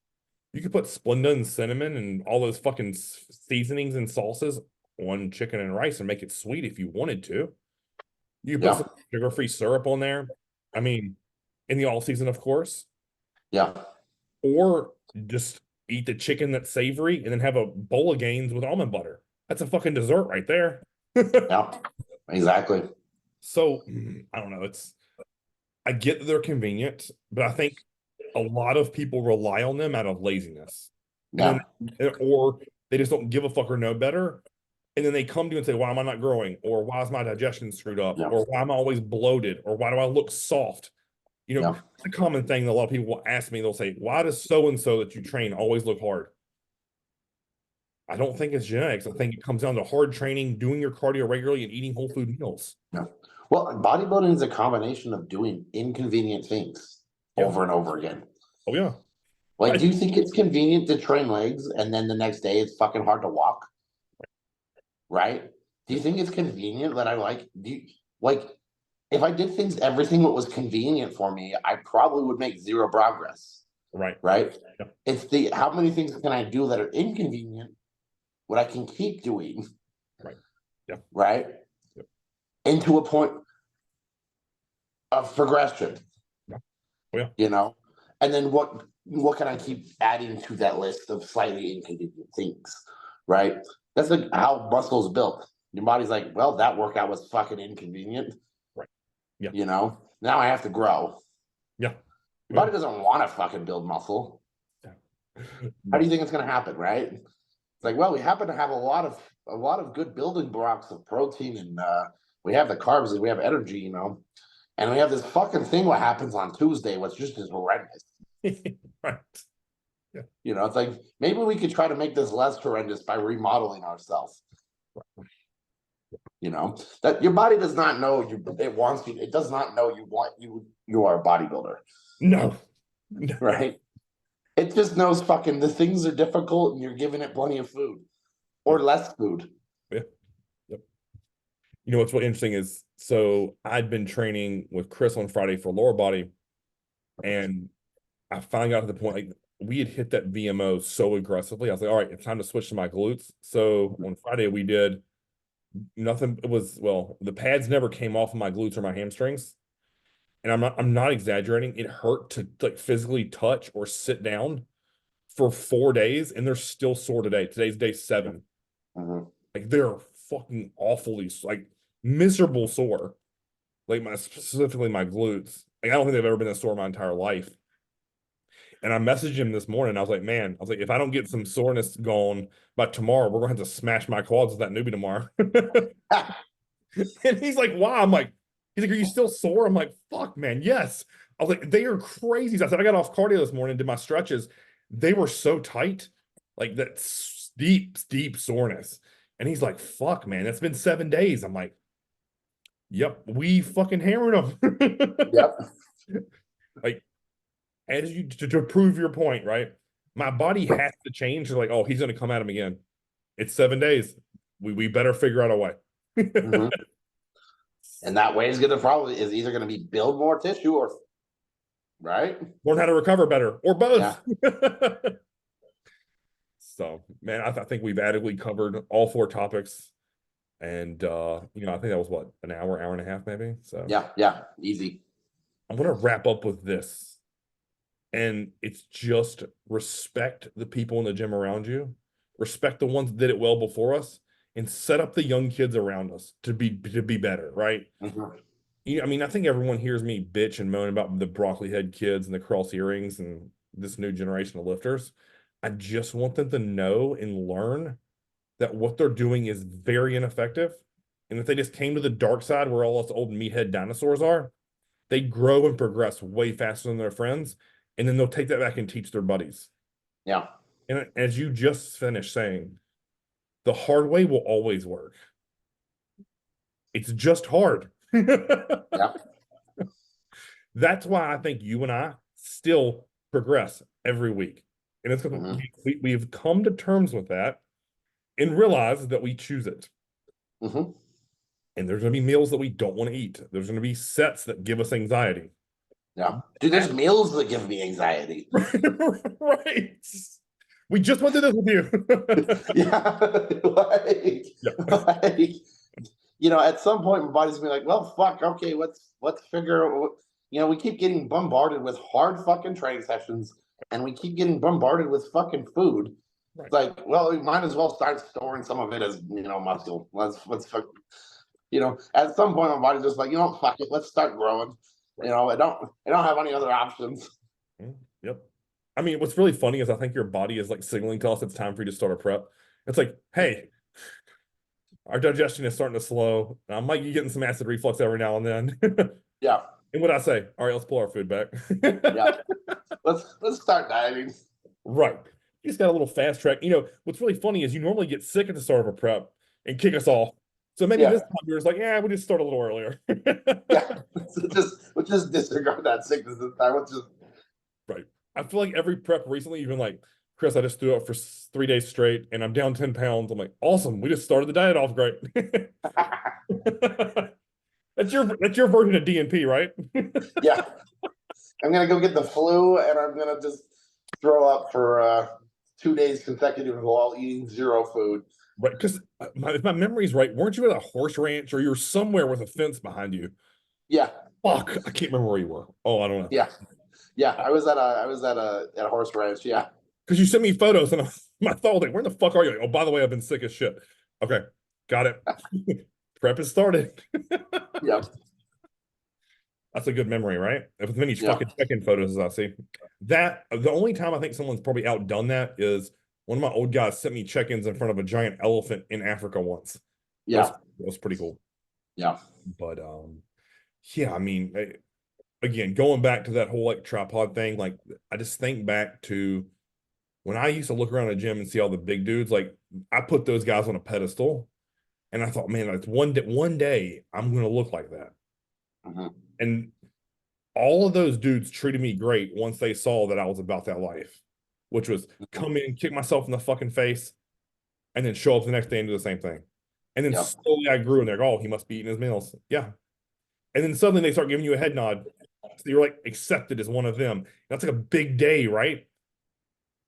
Speaker 1: You could put Splenda and cinnamon and all those fucking seasonings and sauces on chicken and rice and make it sweet if you wanted to. You put some sugar-free syrup on there. I mean, in the all season, of course.
Speaker 2: Yeah.
Speaker 1: Or just eat the chicken that's savory and then have a bowl of Gaines with almond butter. That's a fucking dessert right there.
Speaker 2: Yeah, exactly.
Speaker 1: So I don't know. I get that they're convenient, but I think a lot of people rely on them out of laziness.
Speaker 2: Yeah.
Speaker 1: Or they just don't give a fuck or know better. And then they come to you and say, why am I not growing? Or why is my digestion screwed up? Or why am I always bloated? Or why do I look soft? It's a common thing that a lot of people will ask me. They'll say, why does so-and-so that you train always look hard? I don't think it's genetics. I think it comes down to hard training, doing your cardio regularly, and eating whole food meals.
Speaker 2: Yeah. Well, bodybuilding is a combination of doing inconvenient things over and over again.
Speaker 1: Oh, yeah.
Speaker 2: Like, do you think it's convenient to train legs and then the next day it's fucking hard to walk? Right? Do you think it's convenient that if I did everything that was convenient for me, I probably would make 0 progress.
Speaker 1: Right.
Speaker 2: Right? Yeah. It's how many things can I do that are inconvenient, what I can keep doing.
Speaker 1: Right. Yeah.
Speaker 2: Right?
Speaker 1: Yep.
Speaker 2: Into a point of progression.
Speaker 1: Yeah. Oh, yeah.
Speaker 2: And then what can I keep adding to that list of slightly inconvenient things? Right? That's like how muscle's built. Your body's like, well, that workout was fucking inconvenient.
Speaker 1: Right. Yeah.
Speaker 2: Now I have to grow.
Speaker 1: Yeah.
Speaker 2: Your body doesn't want to fucking build muscle. Yeah. How do you think it's going to happen, right? It's like, well, we happen to have a lot of good building blocks of protein, and we have the carbs, and we have energy, and we have this fucking thing what happens on Tuesday, which just is horrendous.
Speaker 1: Right.
Speaker 2: Yeah. It's like maybe we could try to make this less horrendous by remodeling ourselves. You know, that your body does not know it wants you. It does not know you are a bodybuilder.
Speaker 1: No.
Speaker 2: Right? It just knows fucking the things are difficult and you're giving it plenty of food or less food.
Speaker 1: Yeah. Yep. You know what's really interesting is, so I'd been training with Chris on Friday for lower body, and I finally got to the point, like, we had hit that VMO so aggressively. I was like, all right, it's time to switch to my glutes. So on Friday we did nothing. It was, well, the pads never came off of my glutes or my hamstrings. And I'm not exaggerating. It hurt to like physically touch or sit down for 4 days, and they're still sore today. Today's day 7. Like, they're fucking awfully, like, miserable sore. Like, specifically my glutes. Like, I don't think they've ever been this sore my entire life. And I messaged him this morning. I was like, man, I was like, if I don't get some soreness gone by tomorrow, we're gonna have to smash my quads with that newbie tomorrow. And he's like, why? I'm like, he's like, are you still sore? I'm like, fuck, man, yes. I was like, they are crazy. So I said, I got off cardio this morning, did my stretches. They were so tight, like that deep soreness. And he's like, fuck, man, that's been 7 days. I'm like, yep, we fucking hammered them.
Speaker 2: Yep.
Speaker 1: Like, as you to prove your point, right? My body has to change. Like, oh, he's gonna come at him again. It's 7 days. We better figure out a way.
Speaker 2: And that way is gonna probably is either gonna be build more tissue or right?
Speaker 1: Learn how to recover better, or both.
Speaker 2: Yeah.
Speaker 1: So, man, I think we've adequately covered all 4 topics. And you know, I think that was what, an hour and a half, maybe. So
Speaker 2: yeah, easy.
Speaker 1: I'm gonna wrap up with this. And it's just respect the people in the gym around you, respect the ones that did it well before us, and set up the young kids around us to be better, right? I mean, I think everyone hears me bitch and moan about the broccoli head kids and the cross earrings and this new generation of lifters. I just want them to know and learn that what they're doing is very ineffective. And if they just came to the dark side where all us old meathead dinosaurs are, they grow and progress way faster than their friends. And then they'll take that back and teach their buddies.
Speaker 2: Yeah.
Speaker 1: And as you just finished saying, the hard way will always work. It's just hard.
Speaker 2: Yeah.
Speaker 1: That's why I think you and I still progress every week. And it's because we've come to terms with that and realize that we choose it. And there's going to be meals that we don't want to eat. There's going to be sets that give us anxiety.
Speaker 2: Yeah. Dude, there's meals that give me anxiety.
Speaker 1: Right. We just went through this with you.
Speaker 2: Yeah. Like, you know, at some point my body's gonna be like, well, fuck, okay, let's figure out, you know, we keep getting bombarded with hard fucking training sessions and we keep getting bombarded with fucking food. Right. It's like, well, we might as well start storing some of it as, you know, muscle. Let's fuck, you know, at some point my body's just like, you know, fuck it, let's start growing. You know, I don't have any other options.
Speaker 1: Yep. I mean, what's really funny is I think your body is like signaling to us it's time for you to start a prep. It's like, hey, our digestion is starting to slow. I might be getting some acid reflux every now and then.
Speaker 2: Yeah.
Speaker 1: And what I say, all right, let's pull our food back.
Speaker 2: Yeah. Let's start dieting.
Speaker 1: Right. You just got a little fast track. You know, what's really funny is you normally get sick at the start of a prep and kick us off. So maybe this time you're just like, yeah, we just start a little earlier.
Speaker 2: Yeah, we'll just disregard that sickness this time.
Speaker 1: Right. I feel like every prep recently, you've been like, Chris, I just threw up for 3 days straight and I'm down 10 pounds. I'm like, awesome. We just started the diet off great. That's your version of DNP, right?
Speaker 2: Yeah. I'm gonna go get the flu and I'm gonna just throw up for 2 days consecutive while eating zero food.
Speaker 1: Right, because if my memory's right, weren't you at a horse ranch or you were somewhere with a fence behind you?
Speaker 2: Yeah.
Speaker 1: Fuck, I can't remember where you were. Oh, I don't know.
Speaker 2: Yeah. I was at a horse ranch. Yeah.
Speaker 1: Because you sent me photos and my thought was like, where the fuck are you? Oh, by the way, I've been sick as shit. Okay, got it. Prep has started.
Speaker 2: Yeah.
Speaker 1: That's a good memory, right? With many fucking check-in photos as I see. That the only time I think someone's probably outdone that is one of my old guys sent me check-ins in front of a giant elephant in Africa once.
Speaker 2: Yeah.
Speaker 1: That was pretty cool.
Speaker 2: Yeah.
Speaker 1: But yeah, I mean, again, going back to that whole like tripod thing, like I just think back to when I used to look around a gym and see all the big dudes, like I put those guys on a pedestal. And I thought, man, like one day I'm gonna look like that. And all of those dudes treated me great once they saw that I was about that life, which was come in, kick myself in the fucking face, and then show up the next day and do the same thing. And then slowly I grew and they're like, oh, he must be eating his meals. Yeah. And then suddenly they start giving you a head nod. So you're like accepted as one of them. That's like a big day, right?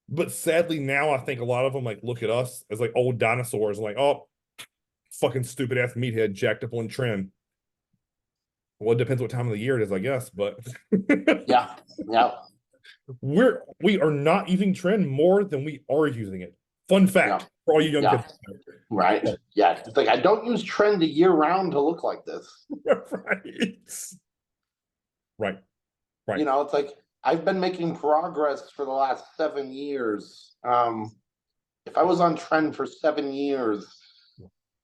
Speaker 1: But sadly now I think a lot of them like look at us as like old dinosaurs and like, oh, fucking stupid ass meathead jacked up on trend. Well, it depends what time of the year it is, I guess, but
Speaker 2: yeah.
Speaker 1: We are not using trend more than we are using it. Fun fact for all you young kids.
Speaker 2: Right. Yeah. It's like I don't use trend year round to look like this.
Speaker 1: Right.
Speaker 2: You know, it's like I've been making progress for the last 7 years. If I was on trend for 7 years,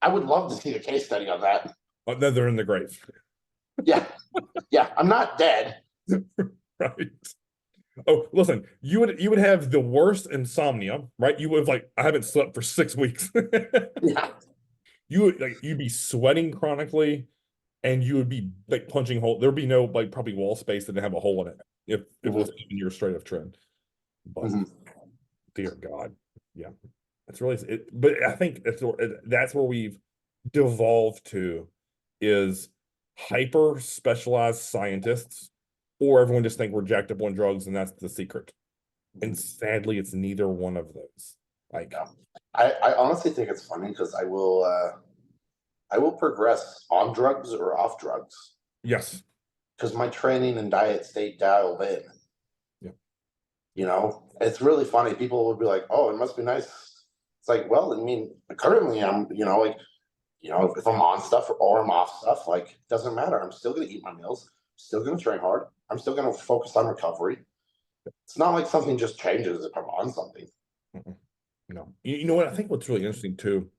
Speaker 2: I would love to see a case study on that.
Speaker 1: Oh, then they're in the grave.
Speaker 2: Yeah. I'm not dead.
Speaker 1: Right. Oh, listen, you would have the worst insomnia, right? You would have like, I haven't slept for 6 weeks.
Speaker 2: Yeah.
Speaker 1: You'd be sweating chronically, and you would be like punching hole. There'd be no like probably wall space that didn't have a hole in it if it was 7 years straight of trend. But dear God, yeah, it's really it. But I think that's where we've devolved to, is hyper specialized scientists, or everyone just think we're jacked up on drugs and that's the secret. And sadly, it's neither one of those. Like,
Speaker 2: I honestly think it's funny because I will progress on drugs or off drugs.
Speaker 1: Yes.
Speaker 2: Because my training and diet stay dialed in.
Speaker 1: Yeah.
Speaker 2: You know, it's really funny. People would be like, oh, it must be nice. It's like, well, I mean, currently I'm, if I'm on stuff or I'm off stuff, like, it doesn't matter. I'm still going to eat my meals, still going to train hard. I'm still going to focus on recovery. It's not like something just changes if I'm on something.
Speaker 1: No. You know what? I think what's really interesting too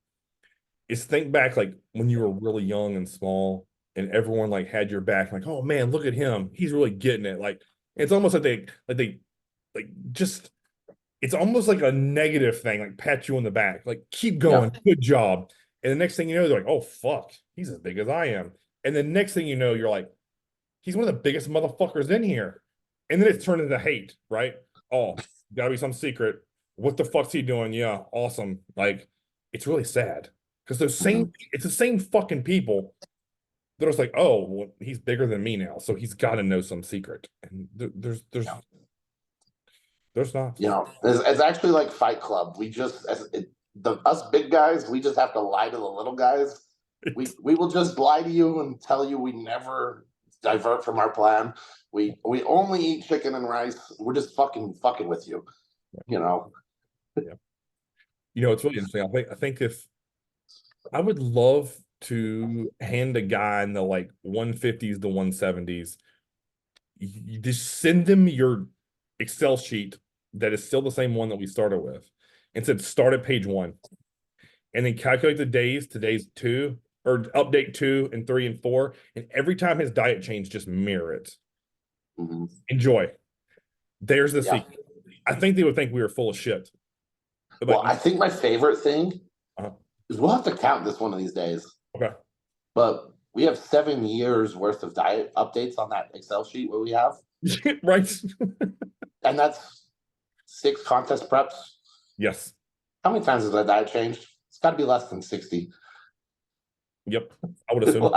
Speaker 1: is think back like when you were really young and small and everyone like had your back, like, oh man, look at him. He's really getting it. Like, it's almost like just, it's almost like a negative thing, like pat you on the back, like keep going, good job. And the next thing you know, they're like, oh fuck, he's as big as I am. And the next thing you know, you're like, he's one of the biggest motherfuckers in here. And then it's turned into hate, right? Oh, gotta be some secret. What the fuck's he doing? Yeah, awesome. Like, it's really sad because it's the same fucking people that are like, oh, well, he's bigger than me now, so he's got to know some secret. And there's not.
Speaker 2: You know, it's actually like Fight Club. We just, us big guys, we just have to lie to the little guys. We will just lie to you and tell you we never divert from our plan. We only eat chicken and rice. We're just fucking with you. You know.
Speaker 1: Yeah. You know, it's really interesting. I think if I would love to hand a guy in the like 150s to 170s, you just send them your Excel sheet that is still the same one that we started with, and said start at page 1, and then calculate the days to days 2, or update 2 and 3 and 4, and every time his diet change, just mirror it. Enjoy. There's the secret. I think they would think we were full of shit.
Speaker 2: Well, I think my favorite thing is we'll have to count this one of these days.
Speaker 1: Okay.
Speaker 2: But we have 7 years worth of diet updates on that Excel sheet where we have.
Speaker 1: Right.
Speaker 2: And that's 6 contest preps.
Speaker 1: Yes.
Speaker 2: How many times has that diet changed? It's got to be less than 60.
Speaker 1: Yep. I would assume.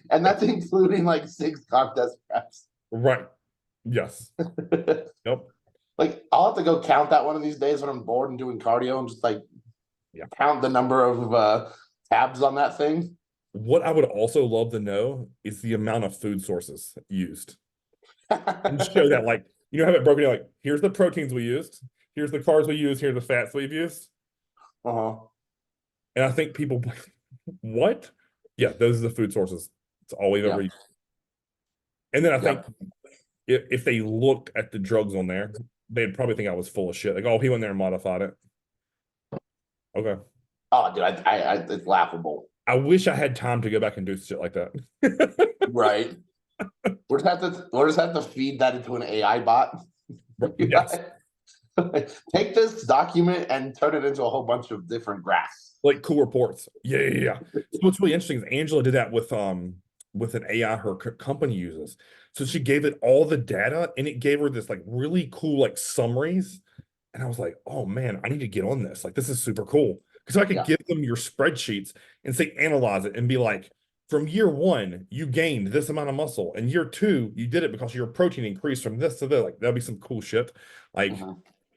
Speaker 2: And that's including like 6 contest preps.
Speaker 1: Right. Yes. Yep.
Speaker 2: Like, I'll have to go count that one of these days when I'm bored and doing cardio and just like count the number of tabs on that thing.
Speaker 1: What I would also love to know is the amount of food sources used. And show that, like, have it broken down, like, here's the proteins we used, here's the carbs we used, here's the fats we've used. And I think people, what? Yeah, those are the food sources. It's all we've ever used. And then I think if they look at the drugs on there, they'd probably think I was full of shit. Like, oh, he went there and modified it. Okay.
Speaker 2: Oh, dude, it's laughable.
Speaker 1: I wish I had time to go back and do shit like that.
Speaker 2: Right. We'll just have to feed that into an AI bot.
Speaker 1: Yes.
Speaker 2: Take this document and turn it into a whole bunch of different graphs.
Speaker 1: Like cool reports. Yeah. So what's really interesting is Angela did that with an AI her company uses. So she gave it all the data and it gave her this like really cool like summaries. And I was like, oh man, I need to get on this. Like this is super cool. Because I could give them your spreadsheets and say analyze it and be like, from year 1, you gained this amount of muscle, and year 2, you did it because your protein increased from this to that. Like that'd be some cool shit. Like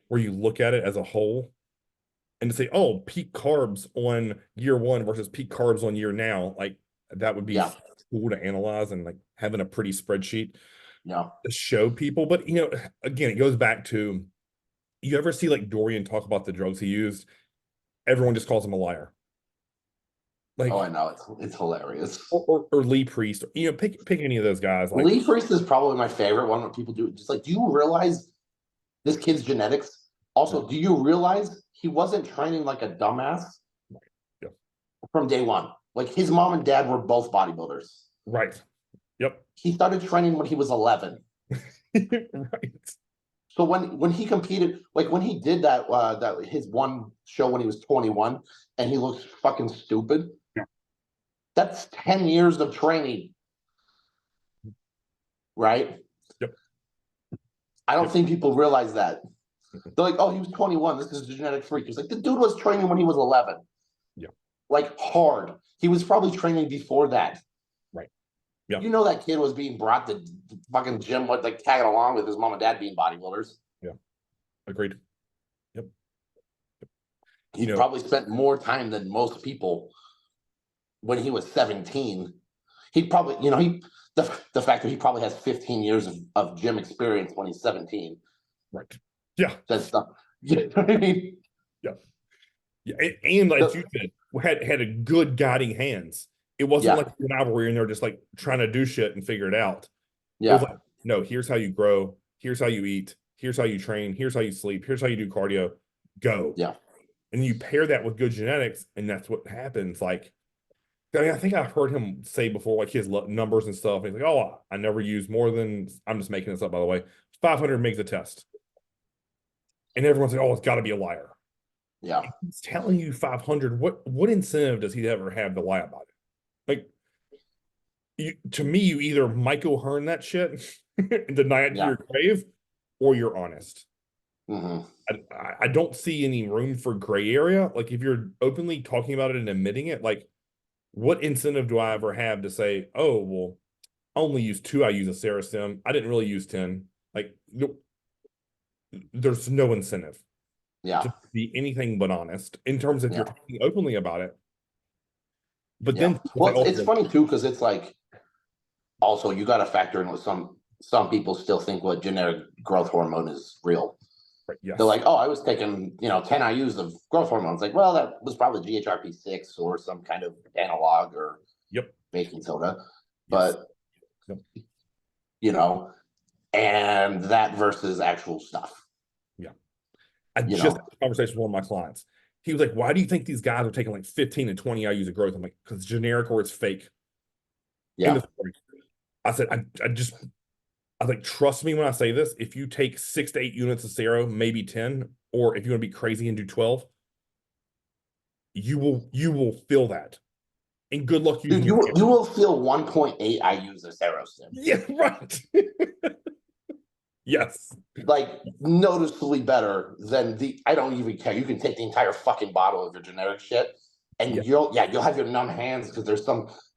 Speaker 1: where you look at it as a whole and to say, oh, peak carbs on year 1 versus peak carbs on year now, like that would be cool to analyze and like having a pretty spreadsheet to show people. But you know, again, it goes back to you ever see like Dorian talk about the drugs he used? Everyone just calls him a liar. Like,
Speaker 2: oh, I know, it's hilarious.
Speaker 1: Or Lee Priest, you know, pick any of those guys. Like
Speaker 2: Lee Priest is probably my favorite one. When people do just like, do you realize this kid's genetics? Also, do you realize he wasn't training like a dumbass from day one? Like his mom and dad were both bodybuilders.
Speaker 1: Right. Yep.
Speaker 2: He started training when he was 11.
Speaker 1: Right.
Speaker 2: So when he competed, like when he did that his one show when he was 21 and he looked fucking stupid. That's 10 years of training. Right?
Speaker 1: Yep.
Speaker 2: I don't think people realize that. They're like, oh, he was 21. This is a genetic freak. It's like the dude was training when he was 11.
Speaker 1: Yeah.
Speaker 2: Like hard. He was probably training before that.
Speaker 1: Right. Yeah.
Speaker 2: You know that kid was being brought to the fucking gym, like tagging along with his mom and dad being bodybuilders.
Speaker 1: Yeah. Agreed. Yep.
Speaker 2: He probably spent more time than most people when he was 17. He probably, the fact that he probably has 15 years of gym experience when he's 17.
Speaker 1: Right. Yeah.
Speaker 2: That stuff. You know what I mean?
Speaker 1: Yeah. Yeah. And like you said, had a good guiding hands. It wasn't like an hour where you're in there just like trying to do shit and figure it out. Yeah. It was like, no, here's how you grow. Here's how you eat. Here's how you train. Here's how you sleep. Here's how you do cardio. Go.
Speaker 2: Yeah.
Speaker 1: And you pair that with good genetics, and that's what happens. Like, I mean, I think I've heard him say before, like his numbers and stuff. And he's like, oh, I never use more than, I'm just making this up, by the way, 500 megs a test. And everyone's like, oh, it's got to be a liar.
Speaker 2: Yeah.
Speaker 1: If he's telling you 500. What incentive does he ever have to lie about it? Like, to me, you either Michael Hearn that shit and deny it to your grave, or you're honest. I don't see any room for gray area. Like, if you're openly talking about it and admitting it, like, what incentive do I ever have to say, oh, well, I only use 2. I use a Serostim. I didn't really use 10. Like, there's no incentive to be anything but honest in terms of you're talking openly about it. But then,
Speaker 2: well, it's funny too, because it's like, also you got to factor in with some people still think what generic growth hormone is real.
Speaker 1: Right, yes.
Speaker 2: They're like, oh, I was taking 10 IUs of growth hormones. Like, well, that was probably GHRP6 or some kind of analog or baking soda. But and that versus actual stuff.
Speaker 1: Yeah. I just had a conversation with one of my clients. He was like, why do you think these guys are taking like 15 and 20 IUs of growth? I'm like, because it's generic or it's fake.
Speaker 2: Yeah.
Speaker 1: I said, I was like, trust me when I say this. If you take 6 to 8 units of Sero, maybe 10, or if you want to be crazy and do 12, you will feel that. And good luck
Speaker 2: using you will feel 1.8 IUs of Serostim.
Speaker 1: Yeah, right. Yes.
Speaker 2: Like noticeably better than I don't even care. You can take the entire fucking bottle of your generic shit and you'll have your numb hands because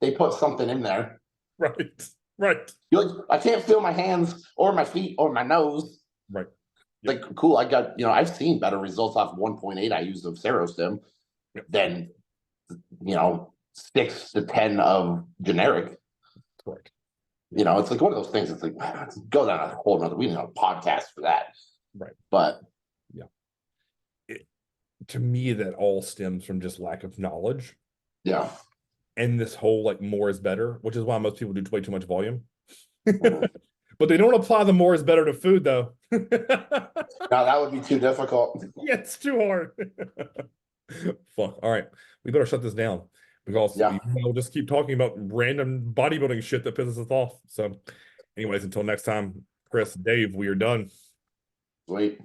Speaker 2: they put something in there.
Speaker 1: Right.
Speaker 2: You're like, I can't feel my hands or my feet or my nose.
Speaker 1: Right.
Speaker 2: Like, cool. I got, I've seen better results off 1.8 IUs of Serostim than, 6 to 10 of generic.
Speaker 1: Correct.
Speaker 2: It's like one of those things. It's like, let's go down a whole nother. We need a podcast for that.
Speaker 1: Right.
Speaker 2: But
Speaker 1: to me, that all stems from just lack of knowledge.
Speaker 2: Yeah.
Speaker 1: And this whole like more is better, which is why most people do way too much volume. But they don't apply the more is better to food, though.
Speaker 2: No, that would be too difficult.
Speaker 1: Yeah, it's too hard. Fuck. All right. We better shut this down because we'll just keep talking about random bodybuilding shit that pisses us off. So anyways, until next time, Chris, Dave, we are done.
Speaker 2: Sweet.